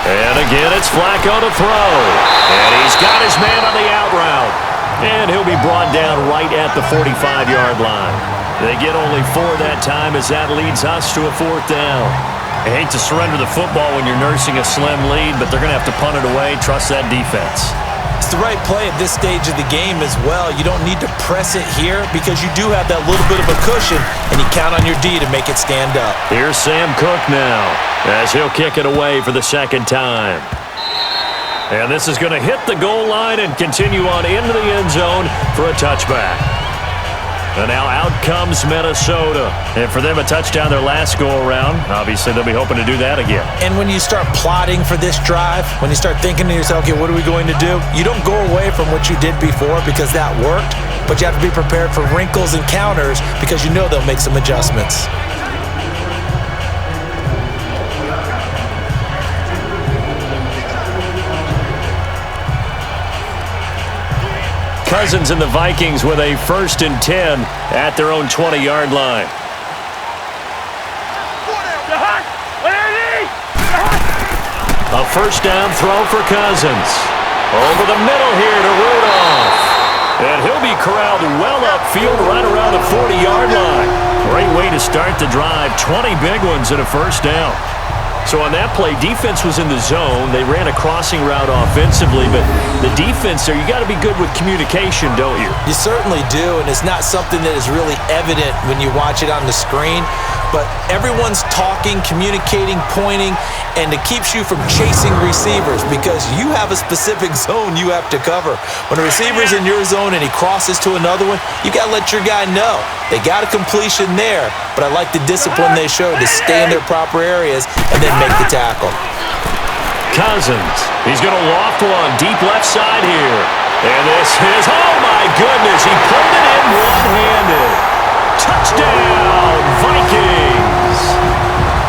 And again, it's Flacco to throw. And he's got his man on the out route. And he'll be brought down right at the 45-yard line. They get only 4 that time as that leads us to a 4th down. I hate to surrender the football when you're nursing a slim lead, but they're going to have to punt it away, trust that defense. It's the right play at this stage of the game as well. You don't need to press it here because you do have that little bit of a cushion, and you count on your D to make it stand up. Here's Sam Cook now as he'll kick it away for the 2nd time. And this is going to hit the goal line and continue on into the end zone for a touchback. And now out comes Minnesota. And for them, a touchdown their last go-around. Obviously, they'll be hoping to do that again. And when you start plotting for this drive, when you start thinking to yourself, okay, what are we going to do? You don't go away from what you did before because that worked, but you have to be prepared for wrinkles and counters because you know they'll make some adjustments. Cousins and the Vikings with a 1st and 10 at their own 20-yard line. A 1st down throw for Cousins. Over the middle here to Rudolph. And he'll be corralled well upfield right around the 40-yard line. Great way to start the drive. 20 big ones and a 1st down. So on that play, defense was in the zone. They ran a crossing route offensively, but the defense there, you got to be good with communication, don't you? You certainly do, and it's not something that is really evident when you watch it on the screen, but everyone's talking, communicating, pointing, and it keeps you from chasing receivers because you have a specific zone you have to cover. When a receiver's in your zone and he crosses to another one, you got to let your guy know. They got a completion there, but I like the discipline they showed to stay in their proper areas and then make the tackle. Cousins, he's going to loft one deep left side here. And this is, oh my goodness, he pulled it in one-handed. Touchdown, Vikings.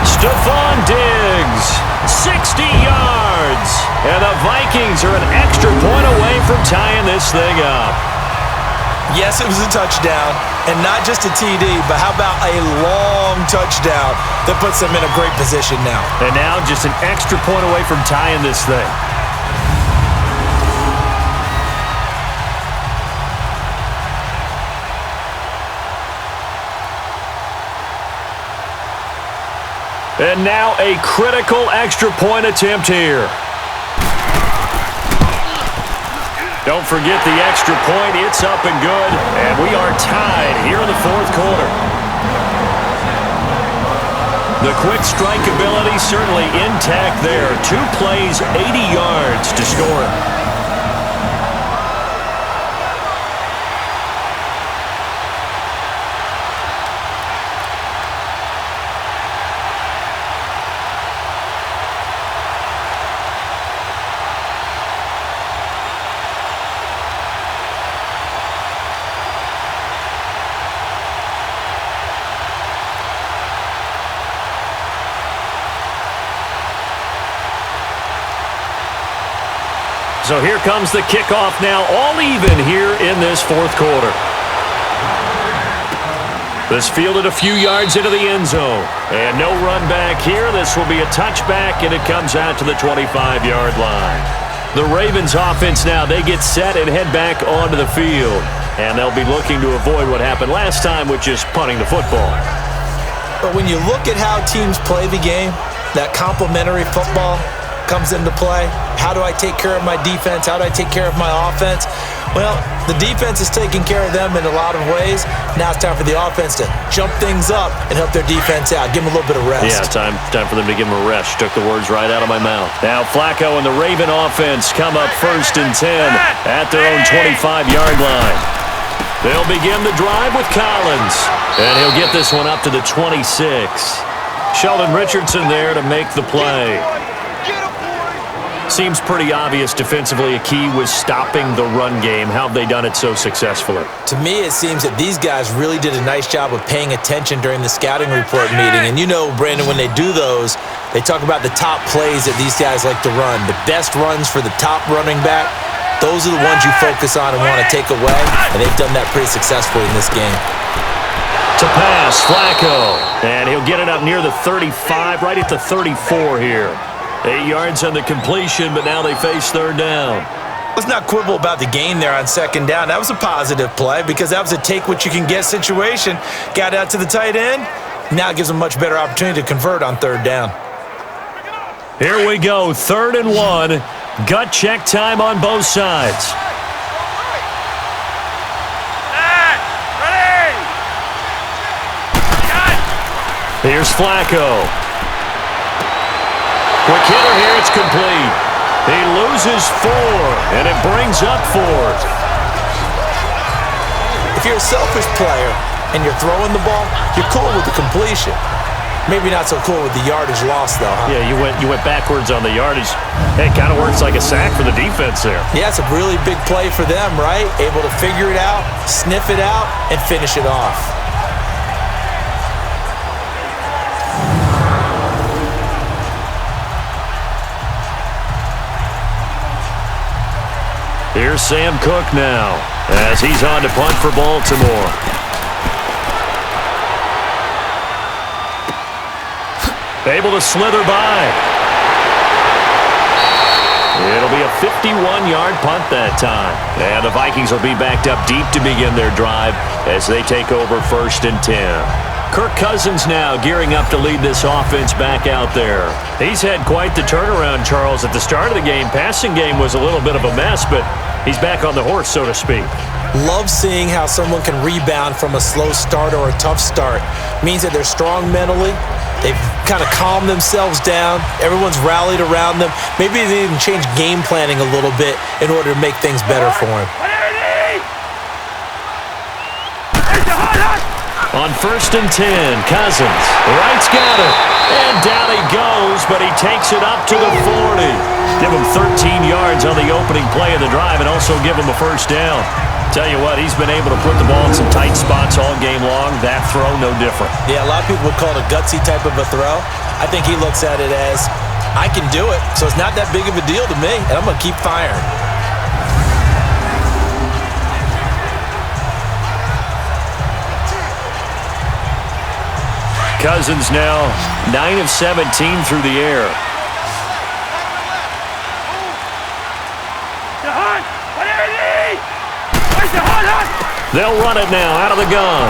Stephon Diggs, 60 yards. And the Vikings are an extra point away from tying this thing up. Yes, it was a touchdown, and not just a TD, but how about a long touchdown that puts them in a great position now. And now just an extra point away from tying this thing. And now a critical extra point attempt here. Don't forget the extra point. It's up and good. And we are tied here in the 4th quarter. The quick strike ability certainly intact there. 2 plays, 80 yards to score it. So here comes the kickoff now, all even here in this 4th quarter. This fielded a few yards into the end zone. And no run back here. This will be a touchback, and it comes out to the 25-yard line. The Ravens offense now, they get set and head back onto the field. And they'll be looking to avoid what happened last time, which is punting the football. But when you look at how teams play the game, that complementary football comes into play. How do I take care of my defense? How do I take care of my offense? Well, the defense is taking care of them in a lot of ways. Now it's time for the offense to jump things up and help their defense out. Give them a little bit of rest. Yeah, time for them to give them a rest. Took the words right out of my mouth. Now Flacco and the Raven offense come up 1st and 10 at their own 25-yard line. They'll begin the drive with Collins. And he'll get this one up to the 26. Sheldon Richardson there to make the play. Seems pretty obvious defensively a key was stopping the run game. How have they done it so successfully? To me, it seems that these guys really did a nice job of paying attention during the scouting report meeting. And you know, Brandon, when they do those, they talk about the top plays that these guys like to run. The best runs for the top running back, those are the ones you focus on and want to take away. And they've done that pretty successfully in this game. To pass, Flacco. And he'll get it up near the 35, right at the 34 here. 8 yards on the completion, but now they face 3rd down. Let's not quibble about the gain there on 2nd down. That was a positive play because that was a take-what-you-can-get situation. Got out to the tight end. Now it gives them a much better opportunity to convert on 3rd down. Here we go, 3rd and 1. Gut check time on both sides. Here's Flacco. Quick hitter here, it's complete. He loses 4, and it brings up 4th. If you're a selfish player and you're throwing the ball, you're cool with the completion. Maybe not so cool with the yardage loss, though, huh? Yeah, you went backwards on the yardage. Hey, it kind of works like a sack for the defense there. Yeah, it's a really big play for them, right? Able to figure it out, sniff it out, and finish it off. Here's Sam Cook now as he's on to punt for Baltimore. Able to slither by. It'll be a 51-yard punt that time. And the Vikings will be backed up deep to begin their drive as they take over 1st and 10. Kirk Cousins now gearing up to lead this offense back out there. He's had quite the turnaround, Charles. At the start of the game, passing game was a little bit of a mess, but he's back on the horse, so to speak. Love seeing how someone can rebound from a slow start or a tough start. Means that they're strong mentally. They've kind of calmed themselves down. Everyone's rallied around them. Maybe they even change game planning a little bit in order to make things better for him. On 1st and 10, Cousins. Wright's got it. And down he goes, but he takes it up to the 40. Give him 13 yards on the opening play of the drive and also give him a 1st down. Tell you what, he's been able to put the ball in some tight spots all game long. That throw, no different. Yeah, a lot of people would call it a gutsy type of a throw. I think he looks at it as, I can do it, so it's not that big of a deal to me, and I'm going to keep firing. Cousins now 9 of 17 through the air. They'll run it now out of the gun.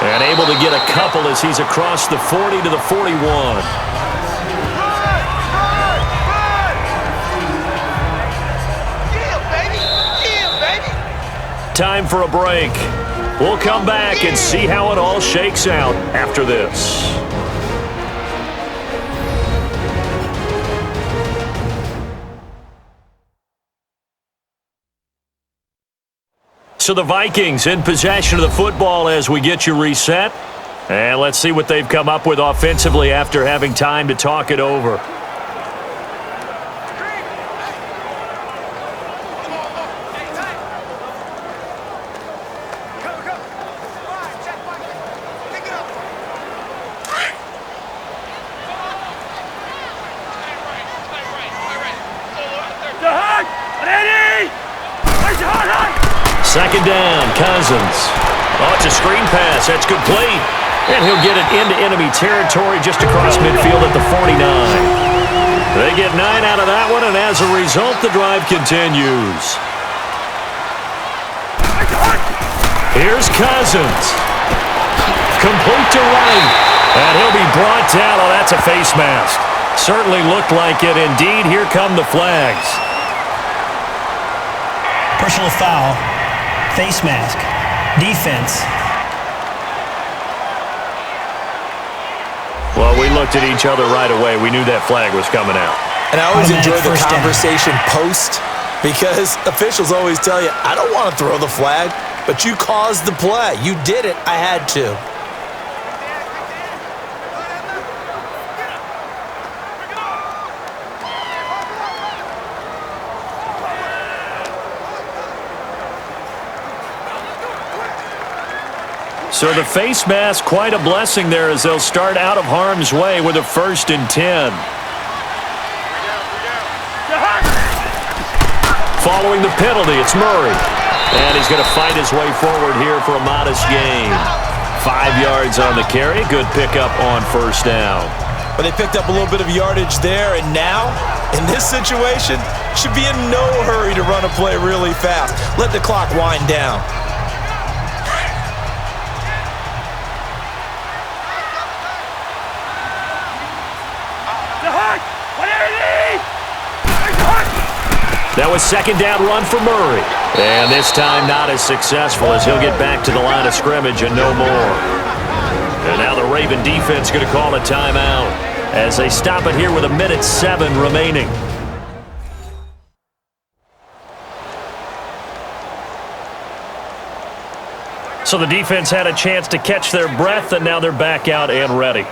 And able to get a couple as he's across the 40 to the 41. Time for a break. We'll come back and see how it all shakes out after this. So the Vikings in possession of the football as we get you reset. And let's see what they've come up with offensively after having time to talk it over. Second down, Cousins. Oh, it's a screen pass. That's complete. And he'll get it into enemy territory just across midfield at the 49. They get 9 out of that one, and as a result, the drive continues. Here's Cousins. Complete to Wright. And he'll be brought down. Oh, that's a face mask. Certainly looked like it. Indeed, here come the flags. Personal foul. Face mask. Defense. Well, we looked at each other right away. We knew that flag was coming out. And I always Automatic enjoy the first down. conversation post because officials always tell you, I don't want to throw the flag, but you caused the play. You did it. I had to. So the face mask, quite a blessing there as they'll start out of harm's way with a 1st and 10. Following the penalty, it's Murray. And he's going to fight his way forward here for a modest gain. 5 yards on the carry. Good pickup on 1st down. But they picked up a little bit of yardage there, and now, in this situation, should be in no hurry to run a play really fast. Let the clock wind down. That was second down run for Murray. And this time not as successful as he'll get back to the line of scrimmage and no more. And now the Raven defense going to call a timeout as they stop it here with 1:07 remaining. So the defense had a chance to catch their breath, and now they're back out and ready.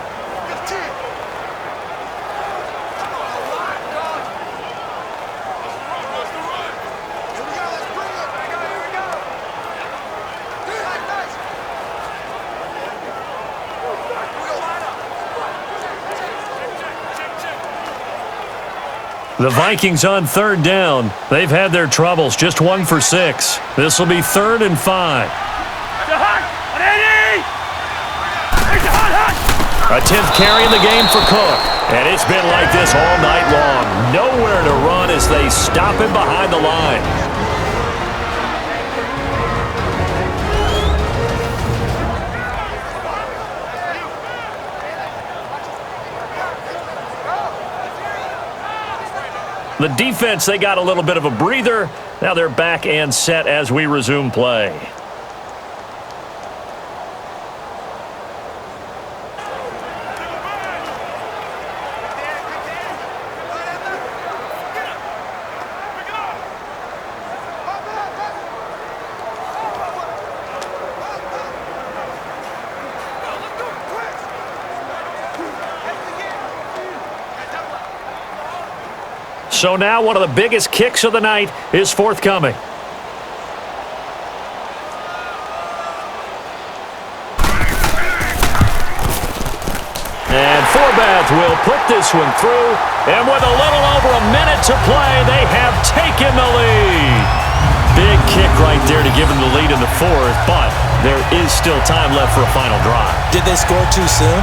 The Vikings on third down. They've had their troubles, just 1 for 6. This will be 3rd and 5. A 10th carry in the game for Cook. And it's been like this all night long. Nowhere to run as they stop him behind the line. The defense, they got a little bit of a breather. Now they're back and set as we resume play. So now one of the biggest kicks of the night is forthcoming. And Forbath will put this one through. And with a little over a minute to play, they have taken the lead. Big kick right there to give them the lead in the 4th, but there is still time left for a final drive. Did they score too soon?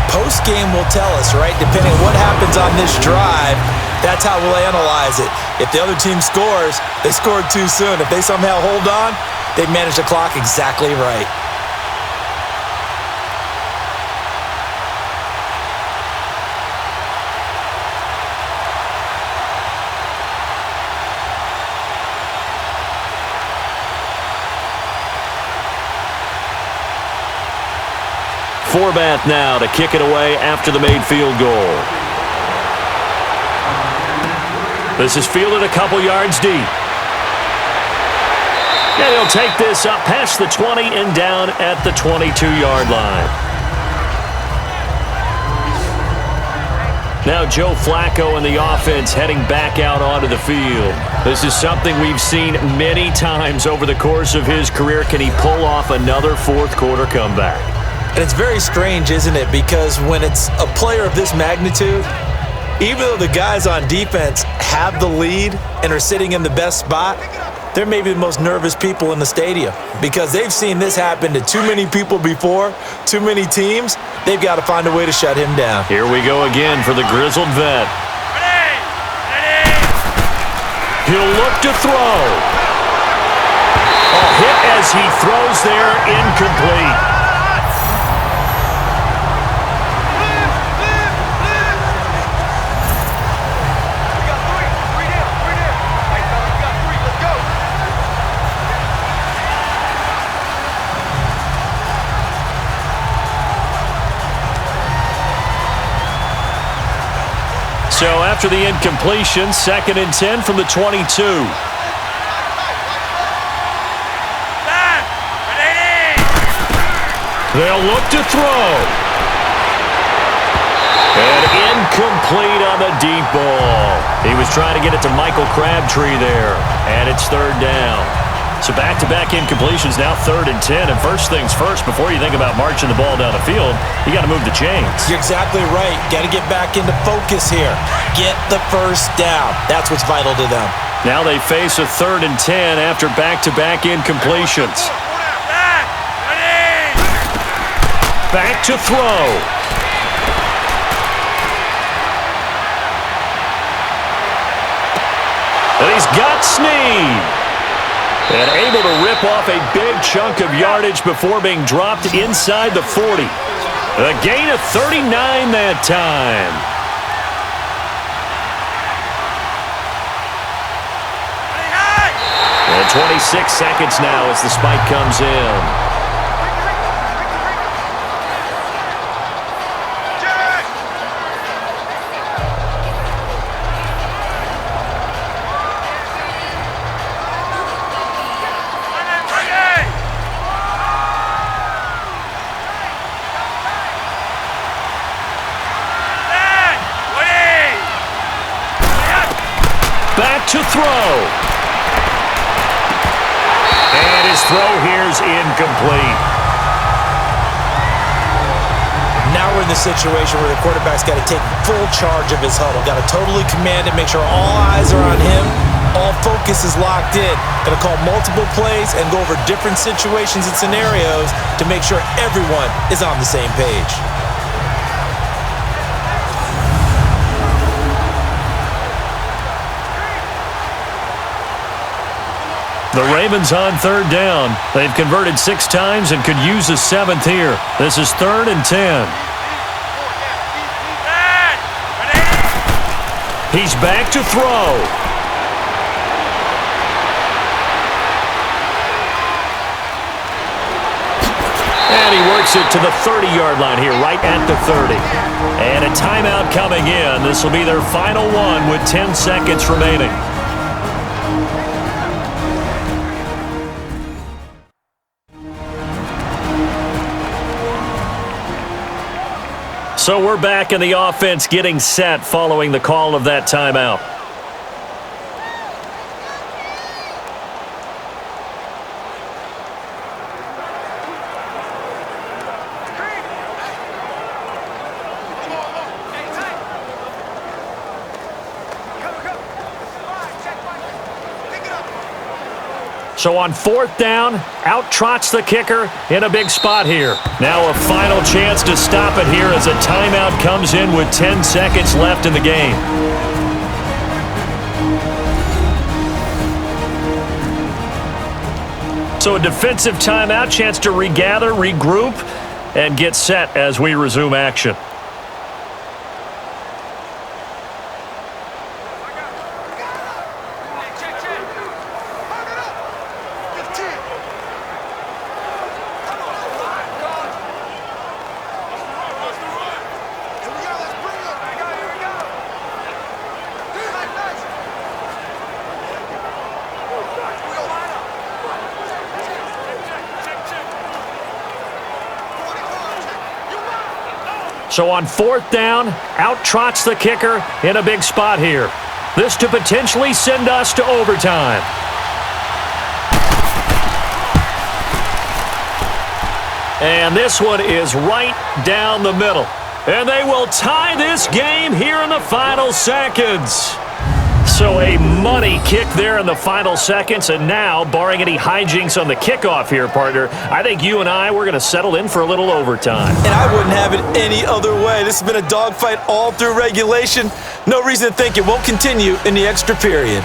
Post-game will tell us, right? Depending on what happens on this drive, that's how we'll analyze it. If the other team scores, they scored too soon. If they somehow hold on, they manage the clock exactly right. Forbath now to kick it away after the made field goal. This is fielded a couple yards deep. And he'll take this up past the 20 and down at the 22-yard line. Now Joe Flacco and the offense heading back out onto the field. This is something we've seen many times over the course of his career. Can he pull off another fourth-quarter comeback? And it's very strange, isn't it? Because when it's a player of this magnitude, even though the guys on defense have the lead and are sitting in the best spot, they're maybe the most nervous people in the stadium because they've seen this happen to too many people before, too many teams. They've got to find a way to shut him down. Here we go again for the grizzled vet. He'll look to throw. A hit as he throws there, incomplete. So after the incompletion, 2nd and 10 from the 22. They'll look to throw. And incomplete on the deep ball. He was trying to get it to Michael Crabtree there. And it's 3rd down. So back-to-back incompletions, now 3rd and 10. And first things first, before you think about marching the ball down the field, you got to move the chains. You're exactly right. Got to get back into focus here. Get the first down. That's what's vital to them. Now they face a 3rd and 10 after back-to-back incompletions. Back to throw. And he's got Snead. And able to rip off a big chunk of yardage before being dropped inside the 40. A gain of 39 that time. And 26 seconds now as the spike comes in. Back to throw. And his throw here's incomplete. Now we're in a situation where the quarterback's got to take full charge of his huddle. Got to totally command it, make sure all eyes are on him. All focus is locked in. Going to call multiple plays and go over different situations and scenarios to make sure everyone is on the same page. The Ravens on third down. They've converted 6 times and could use a 7th here. This is 3rd and 10. He's back to throw. And he works it to the 30-yard line here, right at the 30. And a timeout coming in. This will be their final one with 10 seconds remaining. So we're back in the offense getting set following the call of that timeout. So on 4th down, out trots the kicker in a big spot here. Now a final chance to stop it here as a timeout comes in with 10 seconds left in the game. So a defensive timeout, chance to regather, regroup, and get set as we resume action. So on 4th down, out trots the kicker in a big spot here. This to potentially send us to overtime. And this one is right down the middle. And they will tie this game here in the final seconds. So a money kick there in the final seconds, and now, barring any hijinks on the kickoff here, partner, I think you and we're going to settle in for a little overtime. And I wouldn't have it any other way. This has been a dogfight all through regulation. No reason to think it won't continue in the extra period.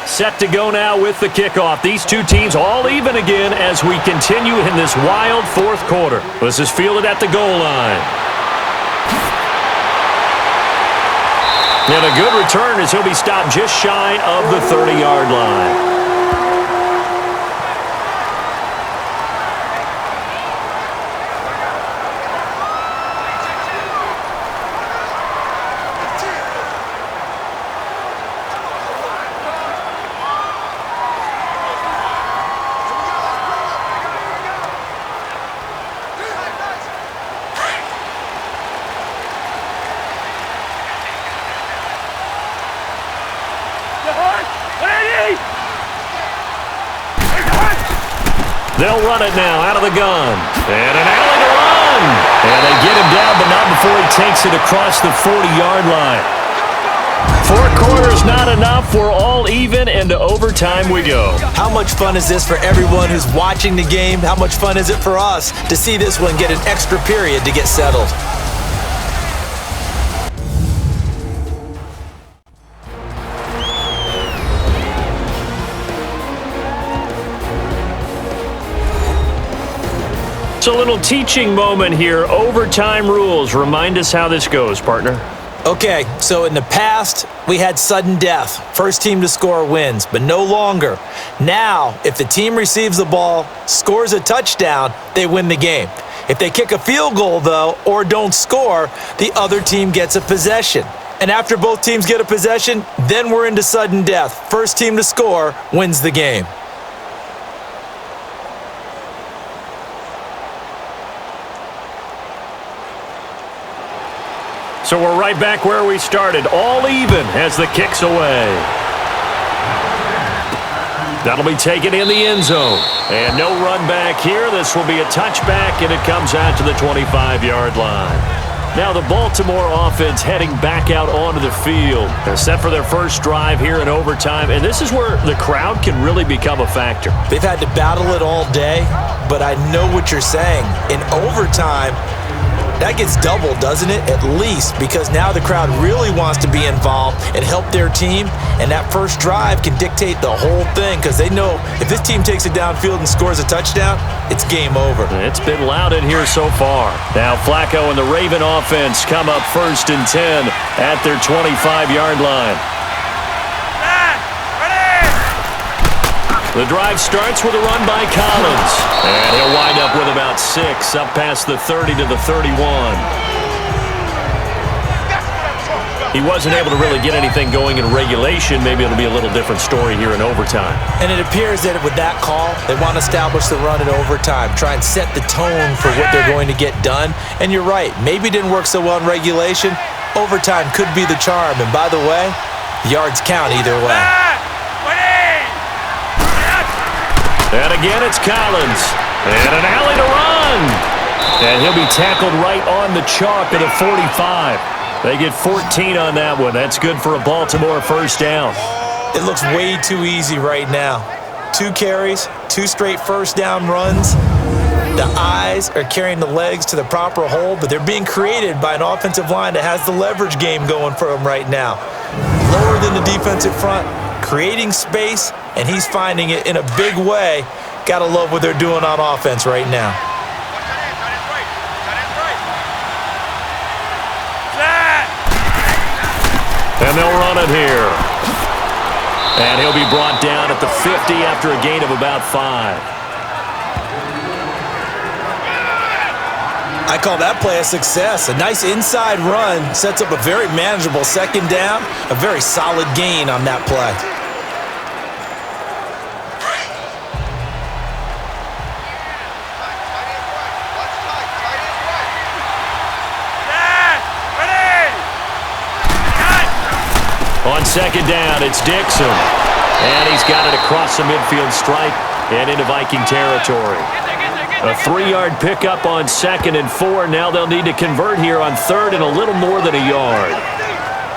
Set to go now with the kickoff. These two teams all even again as we continue in this wild 4th quarter. This is fielded at the goal line. And a good return as he'll be stopped just shy of the 30-yard line. They'll run it now out of the gun. And an alley to run. And they get him down, but not before he takes it across the 40-yard line. 4 quarters not enough. We're all even, and to overtime we go. How much fun is this for everyone who's watching the game? How much fun is it for us to see this one get an extra period to get settled? So a little teaching moment here. Overtime rules. Remind us how this goes, partner. Okay, so in the past, we had sudden death. First team to score wins, but no longer. Now, if the team receives the ball, scores a touchdown, they win the game. If they kick a field goal, though, or don't score, the other team gets a possession. And after both teams get a possession, then we're into sudden death. First team to score wins the game. So we're right back where we started, all even as the kick's away. That'll be taken in the end zone. And no run back here. This will be a touchback, and it comes out to the 25-yard line. Now the Baltimore offense heading back out onto the field. They're set for their first drive here in overtime, and this is where the crowd can really become a factor. They've had to battle it all day, but I know what you're saying. In overtime, that gets doubled, doesn't it? At least, because now the crowd really wants to be involved and help their team, and that first drive can dictate the whole thing because they know if this team takes it downfield and scores a touchdown, it's game over. It's been loud in here so far. Now Flacco and the Raven offense come up 1st and 10 at their 25-yard line. The drive starts with a run by Collins. And he'll wind up with about 6, up past the 30 to the 31. He wasn't able to really get anything going in regulation. Maybe it'll be a little different story here in overtime. And it appears that with that call, they want to establish the run in overtime, try and set the tone for what they're going to get done. And you're right, maybe it didn't work so well in regulation. Overtime could be the charm. And by the way, yards count either way. And again, it's Collins. And an alley to run. And he'll be tackled right on the chalk at the 45. They get 14 on that one. That's good for a Baltimore first down. It looks way too easy right now. 2 carries, 2 straight first down runs. The eyes are carrying the legs to the proper hole, but they're being created by an offensive line that has the leverage game going for them right now. Lower than the defensive front, creating space, and he's finding it in a big way. Gotta love what they're doing on offense right now. And they'll run it here. And he'll be brought down at the 50 after a gain of about 5. I call that play a success. A nice inside run sets up a very manageable second down, a very solid gain on that play. On second down, it's Dixon. And he's got it across the midfield stripe and into Viking territory. A 3-yard pickup on 2nd and 4. Now they'll need to convert here on 3rd and a little more than a yard.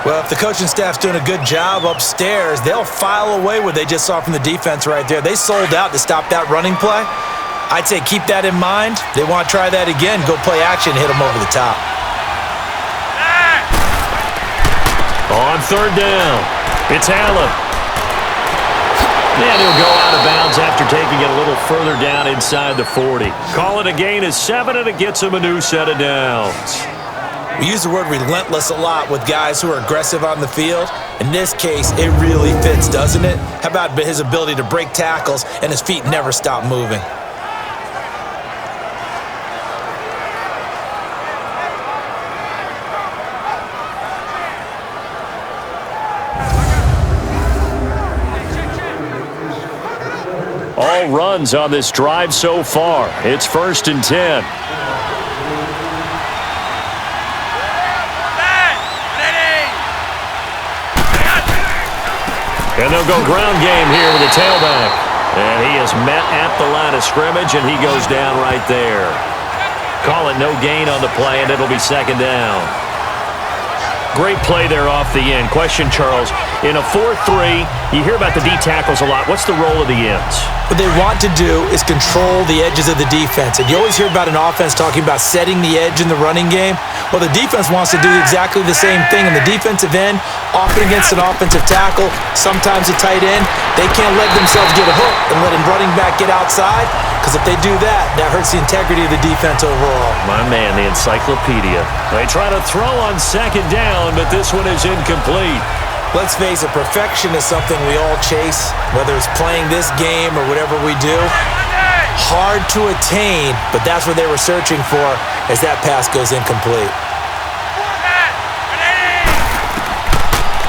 Well, if the coaching staff's doing a good job upstairs, they'll file away what they just saw from the defense right there. They sold out to stop that running play. I'd say keep that in mind. They want to try that again, go play action, hit them over the top. On 3rd down, it's Allen. And he'll go out of bounds after taking it a little further down inside the 40. Call it a gain of 7, and it gets him a new set of downs. We use the word relentless a lot with guys who are aggressive on the field. In this case, it really fits, doesn't it? How about his ability to break tackles and his feet never stop moving? All runs on this drive so far. It's 1st and 10. And they'll go ground game here with the tailback. And he is met at the line of scrimmage, and he goes down right there. Call it no gain on the play, and it'll be 2nd down. Great play there off the end. Question, Charles, in a 4-3, you hear about the D tackles a lot. What's the role of the ends? What they want to do is control the edges of the defense. And you always hear about an offense talking about setting the edge in the running game. Well, the defense wants to do exactly the same thing. In the defensive end, often against an offensive tackle, sometimes a tight end, they can't let themselves get a hook and let a running back get outside. Because if they do that, that hurts the integrity of the defense overall. My man, the encyclopedia. They try to throw on 2nd down, but this one is incomplete. Let's face it, perfection is something we all chase, whether it's playing this game or whatever we do. Hard to attain, but that's what they were searching for as that pass goes incomplete.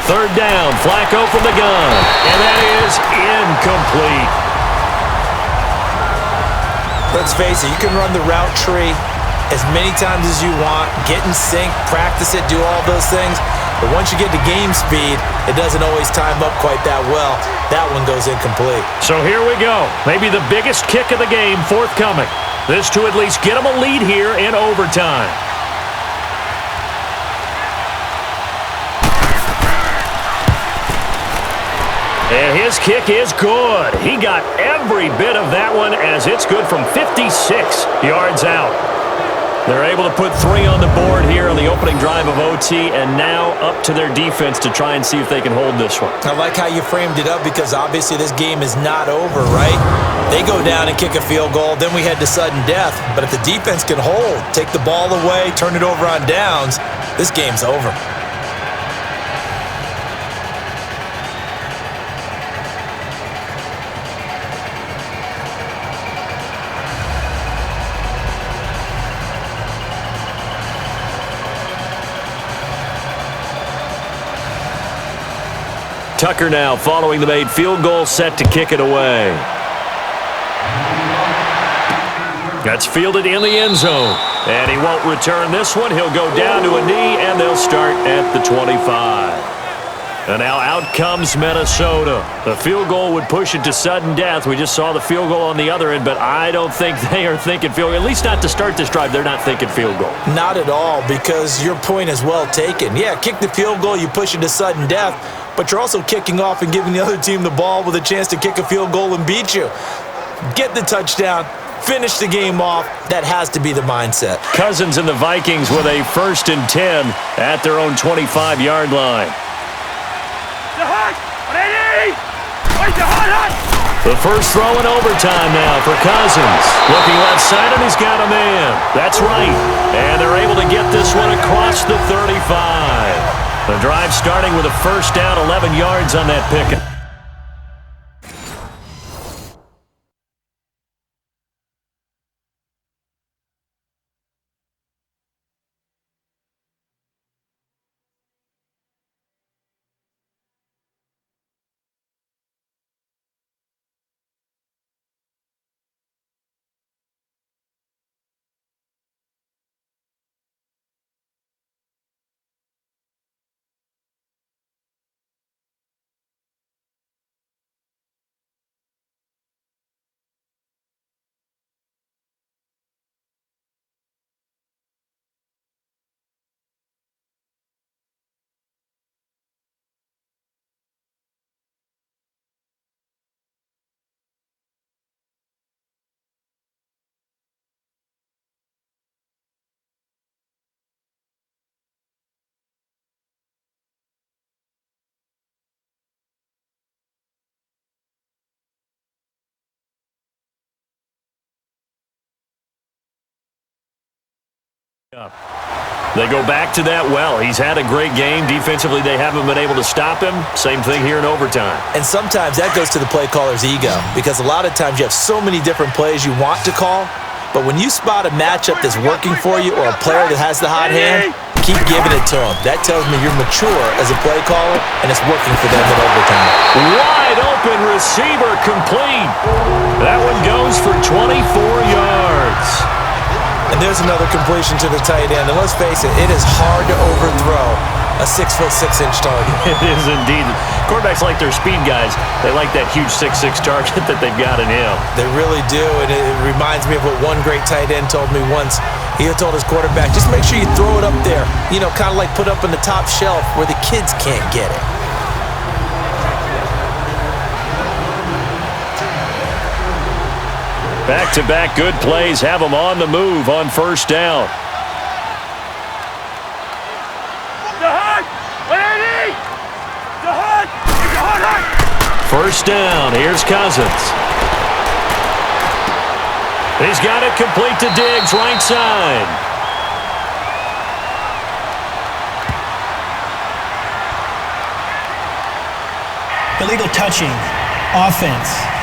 Third down, Flacco from the gun. And that is incomplete. Let's face it, you can run the route tree as many times as you want, get in sync, practice it, do all those things. But once you get to game speed, it doesn't always time up quite that well. That one goes incomplete. So here we go. Maybe the biggest kick of the game forthcoming. This to at least get them a lead here in overtime. And his kick is good. He got every bit of that one as it's good from 56 yards out. They're able to put 3 on the board here on the opening drive of OT, and now up to their defense to try and see if they can hold this one. I like how you framed it up because obviously this game is not over, right? They go down and kick a field goal, then we head to sudden death. But if the defense can hold, take the ball away, turn it over on downs, this game's over. Tucker now following the made field goal, set to kick it away. That's fielded in the end zone. And he won't return this one. He'll go down to a knee, and they'll start at the 25. And now out comes Minnesota. The field goal would push it to sudden death. We just saw the field goal on the other end, but I don't think they are thinking field goal. At least not to start this drive. They're not thinking field goal. Not at all, because your point is well taken. Yeah, kick the field goal, you push it to sudden death, but you're also kicking off and giving the other team the ball with a chance to kick a field goal and beat you. Get the touchdown, finish the game off. That has to be the mindset. Cousins and the Vikings with a 1st and 10 at their own 25-yard line. The first throw in overtime now for Cousins. Looking left side, and he's got a man. That's right. And they're able to get this one across the 35. The drive starting with a first down, 11 yards on that pickup. They go back to that well. He's had a great game. Defensively, they haven't been able to stop him. Same thing here in overtime. And sometimes that goes to the play caller's ego, because a lot of times you have so many different plays you want to call, but when you spot a matchup that's working for you or a player that has the hot hand, keep giving it to him. That tells me you're mature as a play caller, and it's working for them in overtime. Wide open receiver complete. That one goes for 24 yards. And there's another completion to the tight end. And let's face it, it is hard to overthrow a 6'6" target. It is indeed. Quarterbacks like their speed guys. They like that huge 6'6" target that they've got in him. They really do, and it reminds me of what one great tight end told me once. He told his quarterback, just make sure you throw it up there. You know, kind of like put up in the top shelf where the kids can't get it. Back-to-back good plays have them on the move on first down. First down, here's Cousins. He's got it complete to Diggs, right side. Illegal touching. Offense.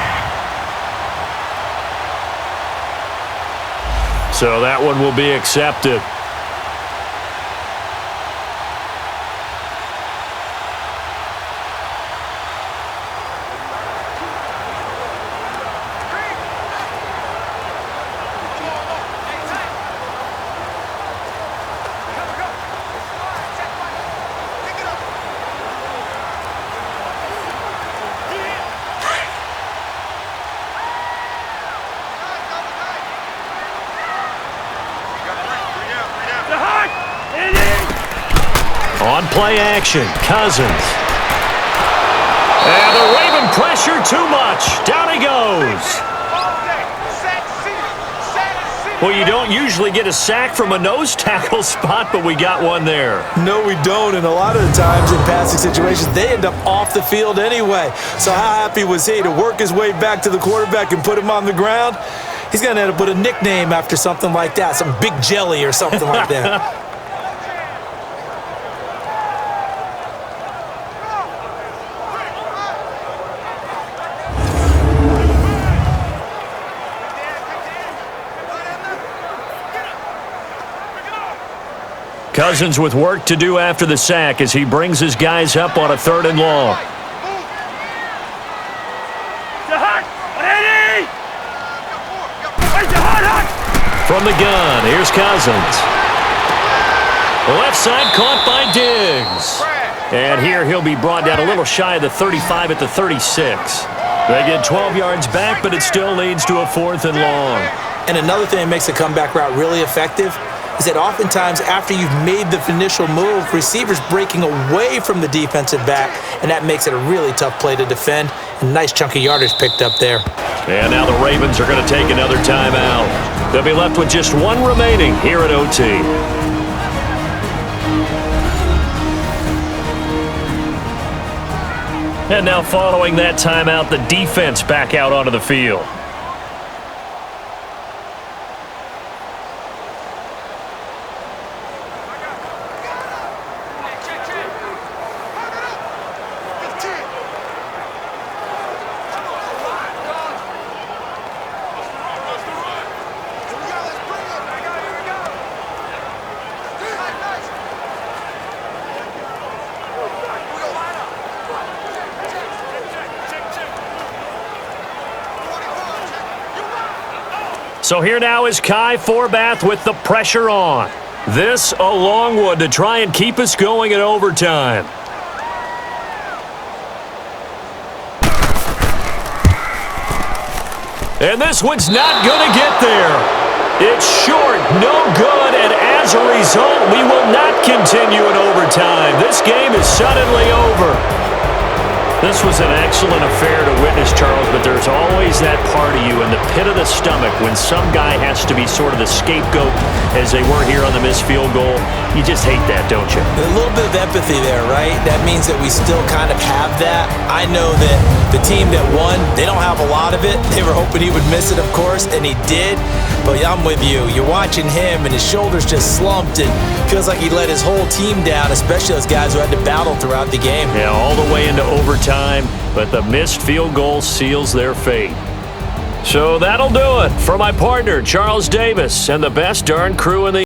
So that one will be accepted. play action. Cousins. And the Raven pressure too much. Down he goes. Well, you don't usually get a sack from a nose tackle spot, but we got one there. No, we don't, and a lot of the times in passing situations, they end up off the field anyway. So how happy was he to work his way back to the quarterback and put him on the ground? He's going to end up with a nickname after something like that, some Big Jelly or something like that. Cousins with work to do after the sack as he brings his guys up on a 3rd and long. From the gun, here's Cousins. Left side caught by Diggs. And here he'll be brought down a little shy of the 35 at the 36. They get 12 yards back, but it still leads to a 4th and long. And another thing that makes the comeback route really effective is that oftentimes after you've made the initial move, receivers breaking away from the defensive back, and that makes it a really tough play to defend. A nice chunk of yardage picked up there. And now the Ravens are going to take another timeout. They'll be left with just one remaining here at OT. And now following that timeout, the defense back out onto the field. So here now is Kai Forbath with the pressure on. This a long one to try and keep us going in overtime. And this one's not going to get there. It's short, no good, and as a result, we will not continue in overtime. This game is suddenly over. This was an excellent affair to witness, Charles, but there's always that part of you in the pit of the stomach when some guy has to be sort of the scapegoat, as they were here on the missed field goal. You just hate that, don't you? A little bit of empathy there, right? That means that we still kind of have that. I know that the team that won, they don't have a lot of it. They were hoping he would miss it, of course, and he did. But I'm with you. You're watching him, and his shoulders just slumped, and feels like he let his whole team down, especially those guys who had to battle throughout the game. Yeah, all the way into overtime, but the missed field goal seals their fate. So that'll do it for my partner, Charles Davis, and the best darn crew in the